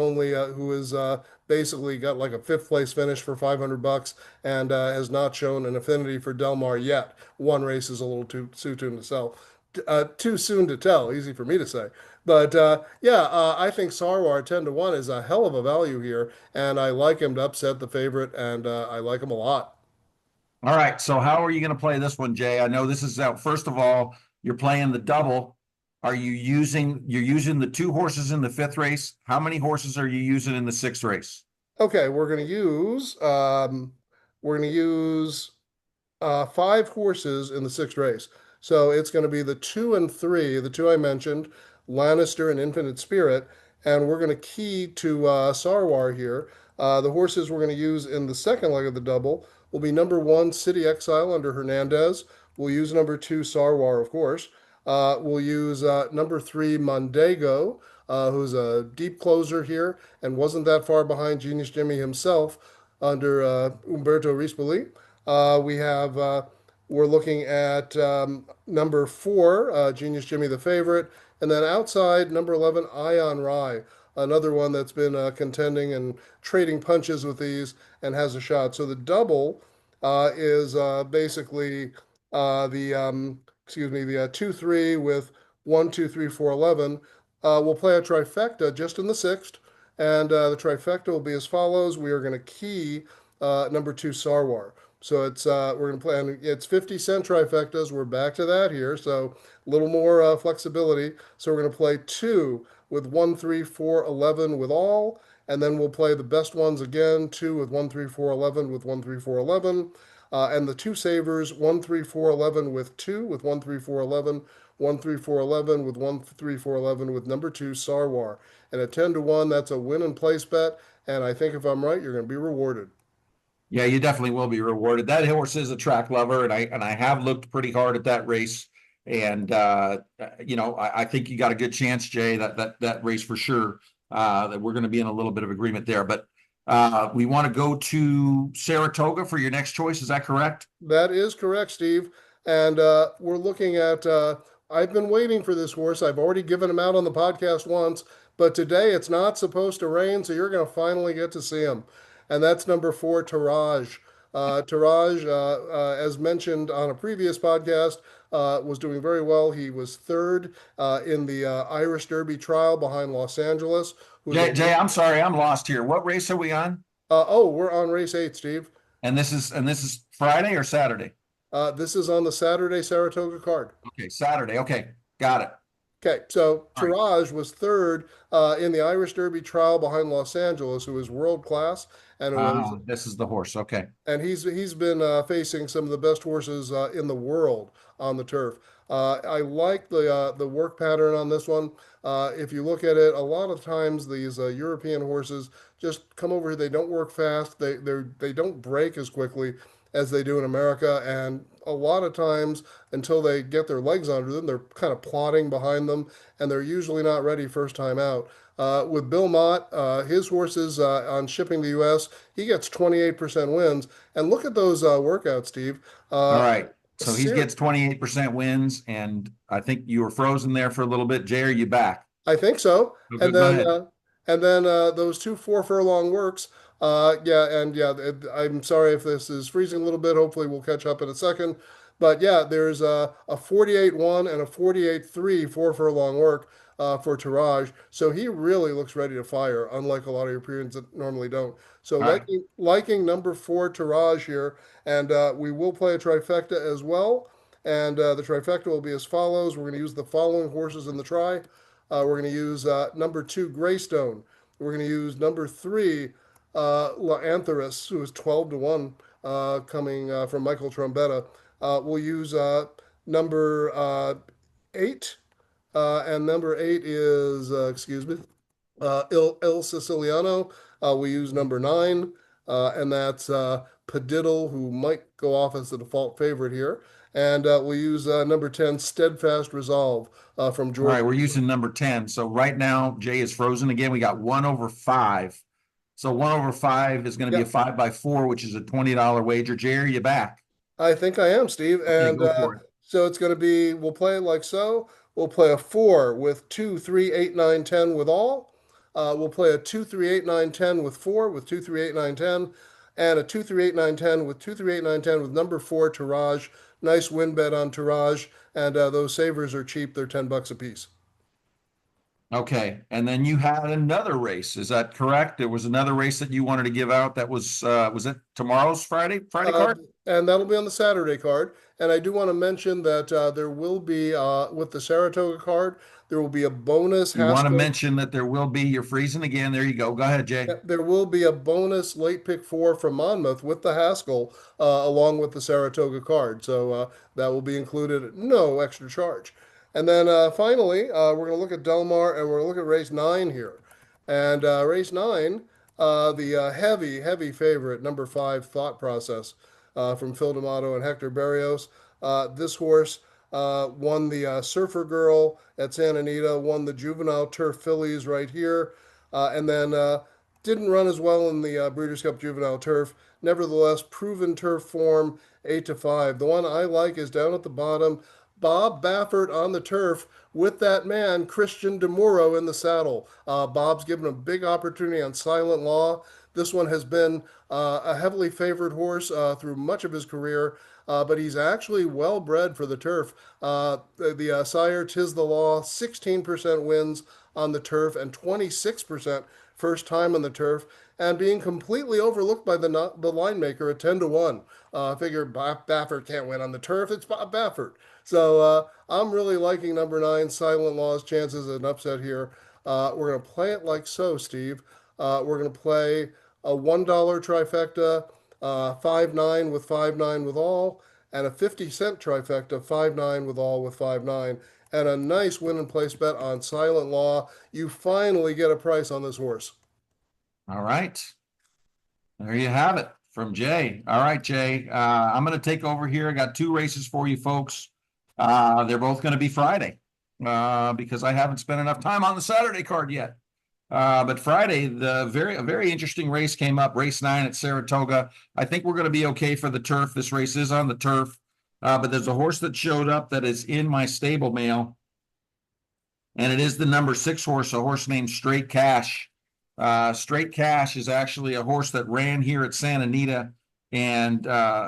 basically got like a fifth place finish for 500 bucks and has not shown an affinity for Delmar yet. One race is a little too soon to sell. Too soon to tell. Easy for me to say. But yeah, I think Sarwar 10 to 1 is a hell of a value here, and I like him to upset the favorite, and I like him a lot. All right. So how are you going to play this one, Jay? I know this is out. First of all, you're playing the double. You're using the two horses in the fifth race? How many horses are you using in the sixth race? Okay, we're gonna use 5 horses in the sixth race. So it's going to be the 2 and 3, the two I mentioned, Lannister and Infinite Spirit, and we're going to key to Sarwar here. The horses we're going to use in the second leg of the double will be number 1, City Exile under Hernandez. We'll use number 2, Sarwar, of course. We'll use number 3, Mondego, who's a deep closer here and wasn't that far behind Genius Jimmy himself under Umberto Rispoli. We have we're looking at number 4, Genius Jimmy the favorite, and then outside number 11, Ion Rye, another one that's been contending and trading punches with these and has a shot. So the double is basically the excuse me the 2-3 with 1, 2, 3, 4, 11. We'll play a trifecta just in the sixth, and the trifecta will be as follows. We are going to key number 2, Sarwar. So it's we're gonna play. And it's 50-cent trifectas. We're back to that here, so a little more flexibility. So we're gonna play 2 with 1, 3, 4, 11 with all, and then we'll play the best ones again. 2 with 1, 3, 4, 11 with 1, 3, 4, 11, and the two savers 1, 3, 4, 11 with 2 with 1, 3, 4, 11, 1, 3, 4, 11 with 1, 3, 4, 11 with number 2, Sarwar. And at 10 to 1, that's a win and place bet. And I think if I'm right, you're gonna be rewarded. Yeah, you definitely will be rewarded. That horse is a track lover, and I have looked pretty hard at that race. And I think you got a good chance, Jay, that race for sure. That we're going to be in a little bit of agreement there. But we want to go to Saratoga for your next choice. Is that correct? That is correct, Steve. And we're looking at, I've been waiting for this horse. I've already given him out on the podcast once, but today it's not supposed to rain, so you're going to finally get to see him. And that's number 4, Taraj. Taraj, as mentioned on a previous podcast, was doing very well. He was third in the Irish Derby trial behind Los Angeles, who's a Jay, I'm sorry, I'm lost here. What race are we on? oh, we're on race 8, Steve. And this is Friday or Saturday? This is on the Saturday Saratoga card. Okay, Saturday. Okay, got it. Okay, so All right. Taraj was third in the Irish Derby trial behind Los Angeles, who is world class, and it was This is the horse. Okay. and he's been facing some of the best horses in the world on the turf. I like the work pattern on this one. If you look at it, a lot of times these European horses just come over here. They don't work fast. They don't break as quickly as they do in America, and a lot of times until they get their legs under them, they're kind of plodding behind them, and they're usually not ready first time out. With Bill Mott, his horses on shipping to the U.S., he gets 28% wins. And look at those workouts, Steve. All Uh, right. So he ser- gets 28% wins, and I think you were frozen there for a little bit. Jay, are you back? I think so. Oh, And good. Go then ahead. those two 4 furlong works. Yeah, and yeah, I'm sorry if this is freezing a little bit. Hopefully, we'll catch up in a second. But yeah, there's a 48-1 and a 48-3 4 furlong work. for Taraj. So he really looks ready to fire, unlike a lot of your Europeans that normally don't. So All right. liking number four Taraj here, and we will play a trifecta as well. And the trifecta will be as follows. We're going to use the following horses in the try. We're going to use number two Greystone. We're going to use number three Lantharus, who is 12 to 1, coming from Michael Trombetta. We'll use number eight, and number eight is, excuse me, Il Siciliano. We use number nine, and that's Padiddle, who might go off as the default favorite here. And we'll use number 10, Steadfast Resolve from All George. right, we're using number 10. So right now, Jay is frozen again. We got 1/5. So 1/5 is going to be a Yeah, 5x4, which is a $20 wager. Jay, are you back? I think I am, Steve. Okay, And go for it. so it's going to be, we'll play it like so. We'll play a four with two, three, eight, nine, 10 with all. We'll play a two, three, eight, nine, 10 with four, with two, three, eight, nine, 10, and a two, three, eight, nine, 10 with two, three, eight, nine, 10 with number four, Taraj. Nice win bet on Taraj. And those savers are cheap. They're $10 a piece. Okay, and then you had another race. Is that correct? There was another race that you wanted to give out. That was it tomorrow's Friday Uh, card? and that'll be on the Saturday card. And I do want to mention that there will be, with the Saratoga card, there will be a bonus You want to Haskell. mention that there will be, you're freezing again. There you go. Go ahead, Jay. Yeah, there will be a bonus late pick four from Monmouth with the Haskell, along with the Saratoga card. So that will be included at no extra charge. And then finally, we're going to look at Delmar and we're going to look at race nine here. And race nine, the heavy favorite, number five, Thought Process from Phil D'Amato and Hector Barrios. This horse won the Surfer Girl at Santa Anita, won the Juvenile Turf Fillies right here, and then didn't run as well in the Breeders' Cup Juvenile Turf. Nevertheless, proven turf form, 8 to 5. The one I like is down at the bottom. Bob Baffert on the turf with that man, Christian DeMuro, in the saddle. Bob's given a big opportunity on Silent Law. This one has been a heavily favored horse through much of his career, but he's actually well bred for the turf. The sire, Tis the Law, 16% wins on the turf and 26% first time on the turf, and being completely overlooked by the line maker at 10 to 1. Figure Baffert can't win on the turf. It's Bob Baffert. So I'm really liking number nine, Silent Law's chances of an upset here. We're going to play it like so, Steve. We're going to play a $1 trifecta, 5-9 with 5-9 with all, and a 50-cent trifecta, 5-9 with all with 5-9, and a nice win and place bet on Silent Law. You finally get a price on this horse. All right. There you have it from Jay. All right, Jay. I'm going to take over here. I got two races for you folks. They're both going to be Friday because I haven't spent enough time on the Saturday card yet. But Friday, a very interesting race came up, race 9 at Saratoga. I think we're going to be okay for the turf. This race is on the turf, but there's a horse that showed up that is in my stable mail, and it is the number 6 horse, a horse named Straight Cash. Straight Cash is actually a horse that ran here at Santa Anita and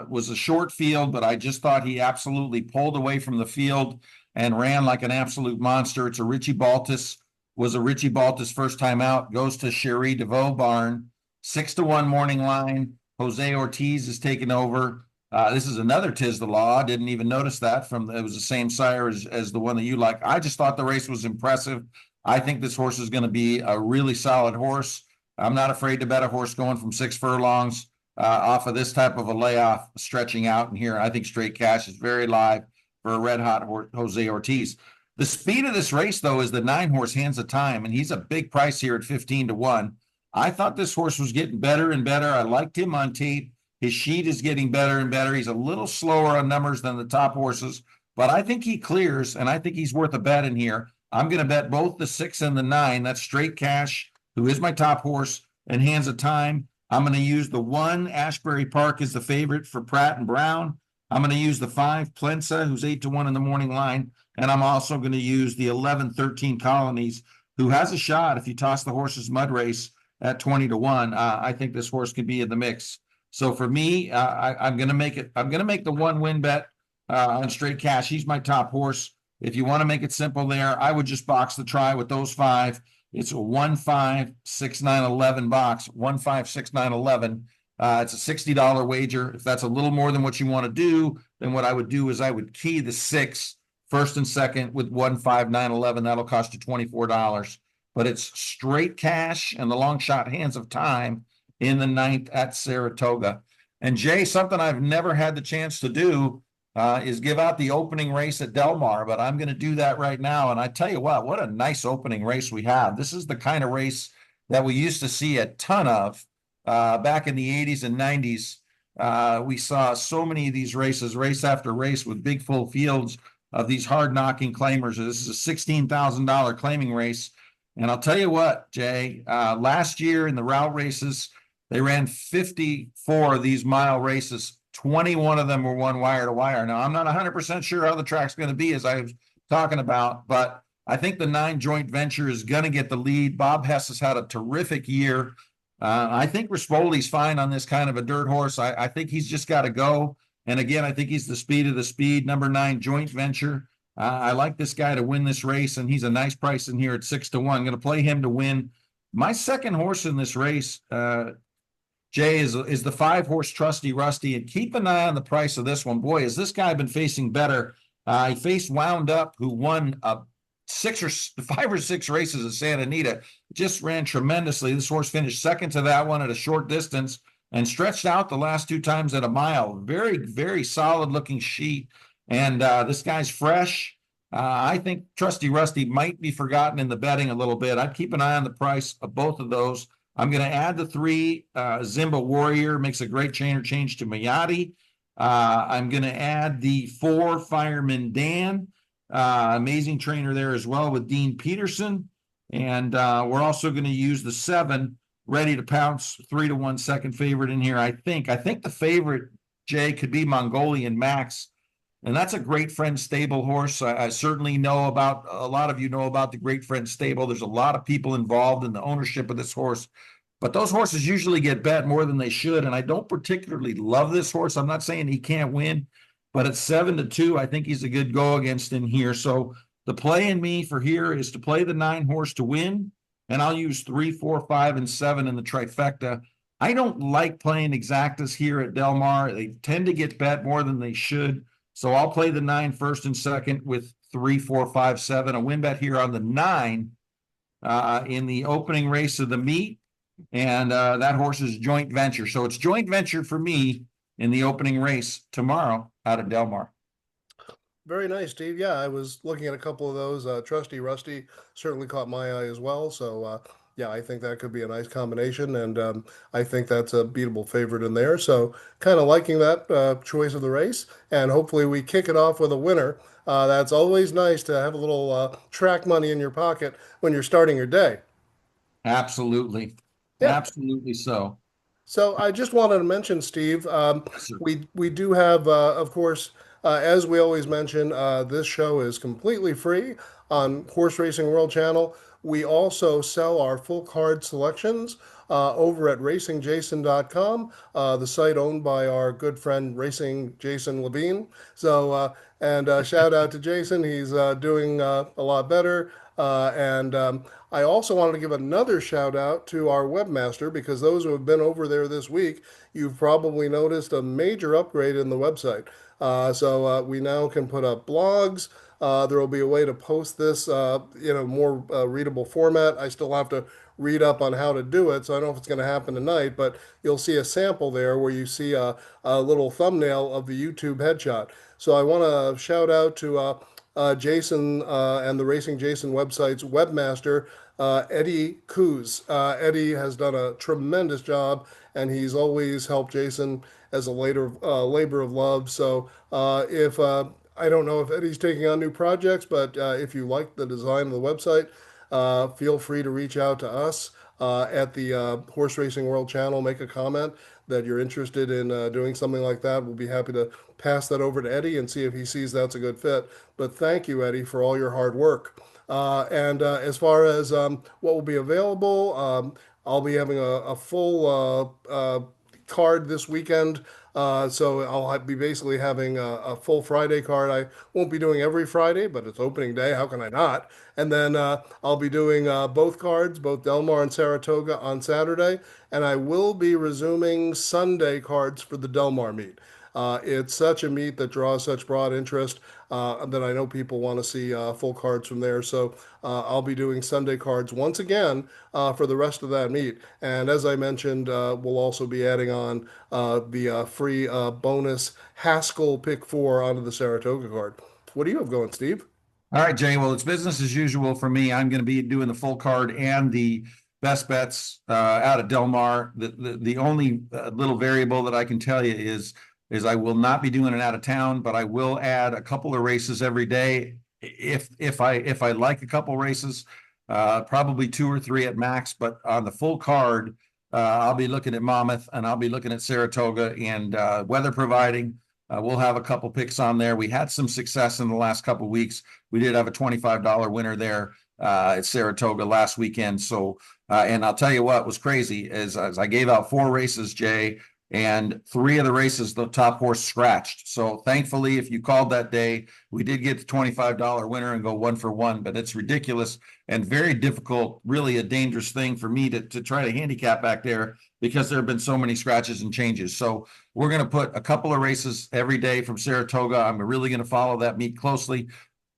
was a short field, but I just thought he absolutely pulled away from the field and ran like an absolute monster. It's a Richie Baltas. Was a Richie Baltas first time out, goes to Cherie DeVoe barn, 6 to 1 morning line. Jose Ortiz is taking over. This is another Tis the Law. Didn't even notice that it was the same sire as the one that you like. I just thought the race was impressive. I think this horse is going to be a really solid horse. I'm not afraid to bet a horse going from 6 furlongs off of this type of a layoff stretching out in here. I think Straight Cash is very live for a red hot Jose Ortiz. The speed of this race, though, is the 9 horse Hands of Time, and he's a big price here at 15 to 1. I thought this horse was getting better and better. I liked him on tape. His sheet is getting better and better. He's a little slower on numbers than the top horses, but I think he clears, and I think he's worth a bet in here. I'm going to bet both the 6 and the 9. That's Straight Cash, who is my top horse, and Hands of Time. I'm going to use the 1 Ashbury Park as the favorite for Pratt and Brown. I'm going to use the 5 Plensa, who's 8 to 1 in the morning line. And I'm also going to use the 11, 13 Colonies, who has a shot if you toss the horse's mud race at 20 to 1. I think this horse could be in the mix. So for me, I'm going to make it. I'm going to make the 1 win bet on Straight Cash. He's my top horse. If you want to make it simple there, I would just box the try with those five. It's a 1, 5, 6, 9, 11 box, 1, 5, 6, 9, 11. It's a $60 wager. If that's a little more than what you want to do, then what I would do is I would key the six, first and second with 1, 5, 9, 11. That'll cost you $24. But it's straight cash and the long shot hands of time in the ninth at Saratoga. And Jay, something I've never had the chance to do is give out the opening race at Del Mar, but I'm going to do that right now. And I tell you what a nice opening race we have. This is the kind of race that we used to see a ton of back in the 80s and 90s. We saw so many of these races, race after race, with big full fields of these hard knocking claimers. This is a $16,000 claiming race. And I'll tell you what, Jay, last year in the route races, they ran 54 of these mile races. 21 of them were won wire to wire. Now, I'm not 100% sure how the track's going to be, as I was talking about, but I think the 9 joint venture is going to get the lead. Bob Hess has had a terrific year. I think Rispoli's fine on this kind of a dirt horse. I think he's just got to go. And again, I think he's the speed of the speed. Number 9 joint venture. I like this guy to win this race, and he's a nice price in here at 6-1. I'm going to play him to win. My second horse in this race, Jay, is the 5-horse Trusty Rusty, and keep an eye on the price of this one. Boy, has this guy been facing better. He faced Wound Up, who won 5 or 6 races at Santa Anita. Just ran tremendously. This horse finished second to that one at a short distance and stretched out the last 2 times at a mile. Very, very solid looking sheet. And this guy's fresh. I think Trusty Rusty might be forgotten in the betting a little bit. I'd keep an eye on the price of both of those. I'm going to add the 3. Zimba Warrior makes a great trainer change to Mayati. I'm going to add the 4 Fireman Dan. Amazing trainer there as well with Dean Peterson. And we're also going to use the 7 Ready to Pounce, 3-1 second favorite in here. I think the favorite, Jay, could be Mongolian Max. And that's a Great Friend Stable horse. I certainly know about, a lot of you know about the Great Friend Stable. There's a lot of people involved in the ownership of this horse, but those horses usually get bet more than they should. And I don't particularly love this horse. I'm not saying he can't win, but at 7-2, I think he's a good go against in here. So the play in me for here is to play the 9 horse to win. And I'll use 3, 4, 5, and 7 in the trifecta. I don't like playing exactas here at Del Mar. They tend to get bet more than they should. So I'll play the 9 first and second with 3, 4, 5, 7. A win bet here on the 9 in the opening race of the meet. And that horse is joint venture. So it's joint venture for me in the opening race tomorrow out of Del Mar. Very nice, Steve. Yeah, I was looking at a couple of those. Trusty Rusty certainly caught my eye as well. So, yeah, I think that could be a nice combination. And I think that's a beatable favorite in there. So, kind of liking that choice of the race. And hopefully, we kick it off with a winner. That's always nice to have a little track money in your pocket when you're starting your day. Absolutely. Yeah. Absolutely so. So I just wanted to mention, Steve, Yes, sir. we do have, of course, as we always mention, this show is completely free on Horse Racing World Channel. We also sell our full card selections over at racingjason.com, the site owned by our good friend Racing Jason Levine. So, and shout out to Jason. He's doing a lot better. And I also wanted to give another shout out to our webmaster because those who have been over there this week, you've probably noticed a major upgrade in the website. So we now can put up blogs. There will be a way to post this in a more readable format. I still have to read up on how to do it, so I don't know if it's going to happen tonight, but you'll see a sample there where you see a little thumbnail of the YouTube headshot. So I want to shout out to Jason and the Racing Jason website's webmaster, Eddie Coos. Eddie has done a tremendous job, and he's always helped Jason as a later labor of love. So if I don't know if Eddie's taking on new projects, but if you like the design of the website, feel free to reach out to us at the Horse Racing World Channel. Make a comment that you're interested in doing something like that. We'll be happy to pass that over to Eddie and see if he sees that's a good fit. But thank you, Eddie, for all your hard work. And as far as what will be available, I'll be having a full card this weekend So be basically having a full Friday card. I won't be doing every Friday, but it's opening day. How can I not? And then I'll be doing both cards, both Del Mar and Saratoga on Saturday. And I will be resuming Sunday cards for the Del Mar meet. It's such a meet that draws such broad interest that I know people want to see full cards from there. So I'll be doing Sunday cards once again for the rest of that meet. And as I mentioned, we'll also be adding on the free bonus Haskell pick four onto the Saratoga card. What do you have going, Steve? All right, Jay. Well, it's business as usual for me. I'm going to be doing the full card and the best bets out of Del Mar. The only little variable that I can tell you is I will not be doing it out of town, but I will add a couple of races every day if I like a couple races, probably two or three at max. But on the full card, I'll be looking at Monmouth and I'll be looking at Saratoga, and weather providing. We'll have a couple picks on there. We had some success in the last couple weeks. We did have a $25 winner there at Saratoga last weekend. So, and I'll tell you what was crazy is as I gave out four races, Jay, and three of the races, the top horse scratched. So thankfully, if you called that day, we did get the $25 winner and go one for one, but it's ridiculous and very difficult, really a dangerous thing for me to try to handicap back there because there have been so many scratches and changes. So we're going to put a couple of races every day from Saratoga. I'm really going to follow that meet closely.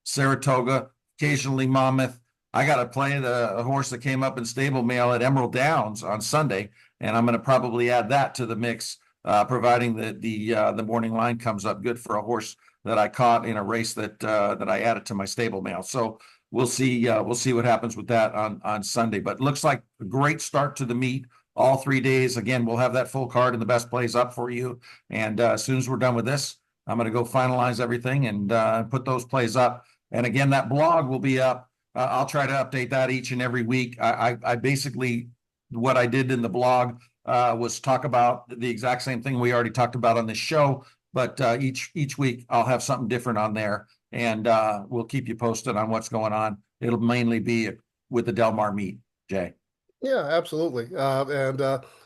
Saratoga, occasionally Monmouth. I got to play the horse that came up in stable mail at Emerald Downs on Sunday, and I'm going to probably add that to the mix, providing that the morning line comes up good for a horse that I caught in a race that I added to my stable mail. So we'll see what happens with that on Sunday. But it looks like a great start to the meet. All 3 days. Again, we'll have that full card and the best plays up for you. And as soon as we're done with this, I'm going to go finalize everything and put those plays up. And again, that blog will be up. I'll try to update that each and every week. I basically, what I did in the blog was talk about the exact same thing we already talked about on this show, but each week I'll have something different on there, and we'll keep you posted on what's going on. It'll mainly be with the Del Mar meet, Jay. Yeah, absolutely. And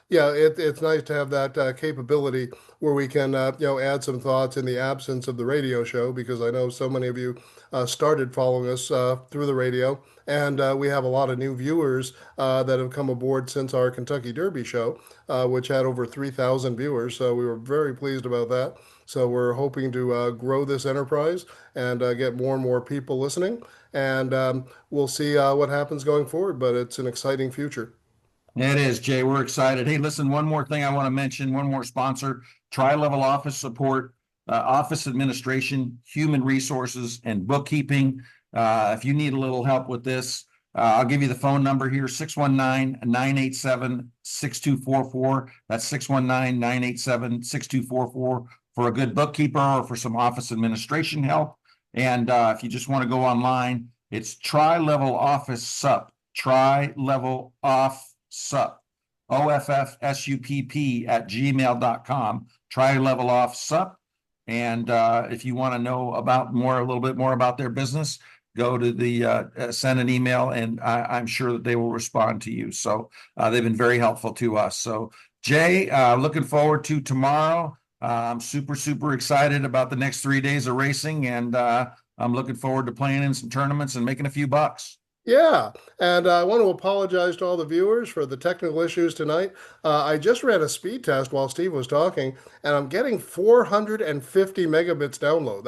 yeah, it's nice to have that capability where we can, add some thoughts in the absence of the radio show, because I know so many of you started following us through the radio. And we have a lot of new viewers that have come aboard since our Kentucky Derby show, which had over 3,000 viewers. So we were very pleased about that. So we're hoping to grow this enterprise and get more and more people listening. And we'll see what happens going forward, but it's an exciting future. It is, Jay. We're excited. Hey, listen, one more thing I want to mention, one more sponsor, Tri-Level Office Support, office administration, human resources, and bookkeeping. If you need a little help with this, I'll give you the phone number here, 619-987-6244. That's 619-987-6244 for a good bookkeeper or for some office administration help. And if you just want to go online, it's Tri-Level Office Sup, Tri-Level Off Sup, OFFSUPP at gmail.com, Tri-Level Off Sup. And if you want to know about a little bit more about their business, go to send an email, and I'm sure that they will respond to you. So they've been very helpful to us. So Jay, looking forward to tomorrow. I'm super, super excited about the next 3 days of racing, and I'm looking forward to playing in some tournaments and making a few bucks. Yeah, and I want to apologize to all the viewers for the technical issues tonight. I just ran a speed test while Steve was talking, and I'm getting 450 megabits download.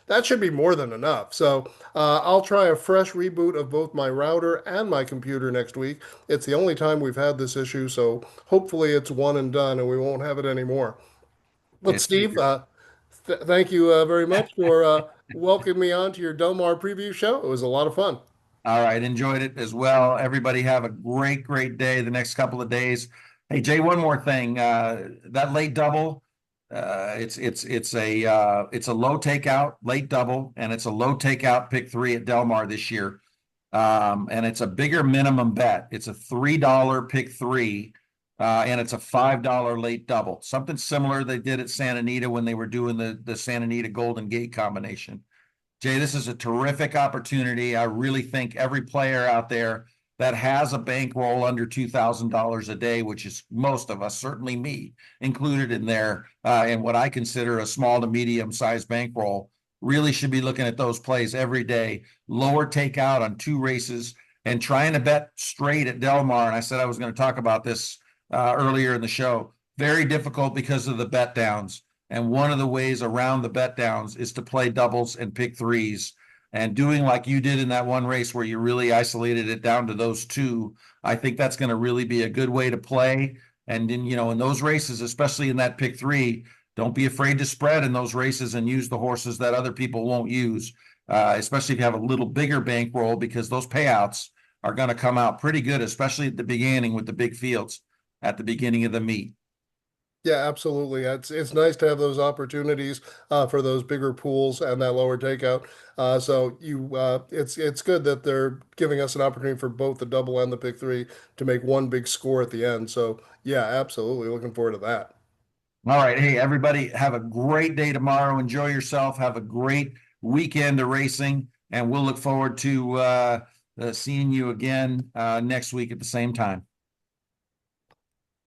That should be more than enough. So I'll try a fresh reboot of both my router and my computer next week. It's the only time we've had this issue, so hopefully it's one and done, and we won't have it anymore. But It's Steve, thank you very much for welcoming me on to your Del Mar preview show. It was a lot of fun. All right, enjoyed it as well. Everybody have a great, great day the next couple of days. Hey Jay, one more thing. That late double, it's a low takeout late double, and it's a low takeout pick three at Del Mar this year. And it's a bigger minimum bet. It's a $3 pick three, and it's a $5 late double. Something similar they did at Santa Anita when they were doing the Santa Anita Golden Gate combination. Jay, this is a terrific opportunity. I really think every player out there that has a bankroll under $2,000 a day, which is most of us, certainly me, included in there, and what I consider a small to medium sized bankroll, really should be looking at those plays every day. Lower takeout on 2 races and trying to bet straight at Del Mar. And I said I was going to talk about this earlier in the show. Very difficult because of the bet downs. And one of the ways around the bet downs is to play doubles and pick threes. And doing like you did in that one race where you really isolated it down to those two, I think that's going to really be a good way to play. And in, in those races, especially in that pick three, don't be afraid to spread in those races and use the horses that other people won't use, especially if you have a little bigger bankroll, because those payouts are going to come out pretty good, especially at the beginning with the big fields at the beginning of the meet. Yeah, absolutely. It's nice to have those opportunities for those bigger pools and that lower takeout. It's good that they're giving us an opportunity for both the double and the pick three to make one big score at the end. So yeah, absolutely. Looking forward to that. All right. Hey, everybody, have a great day tomorrow. Enjoy yourself. Have a great weekend of racing. And we'll look forward to seeing you again next week at the same time.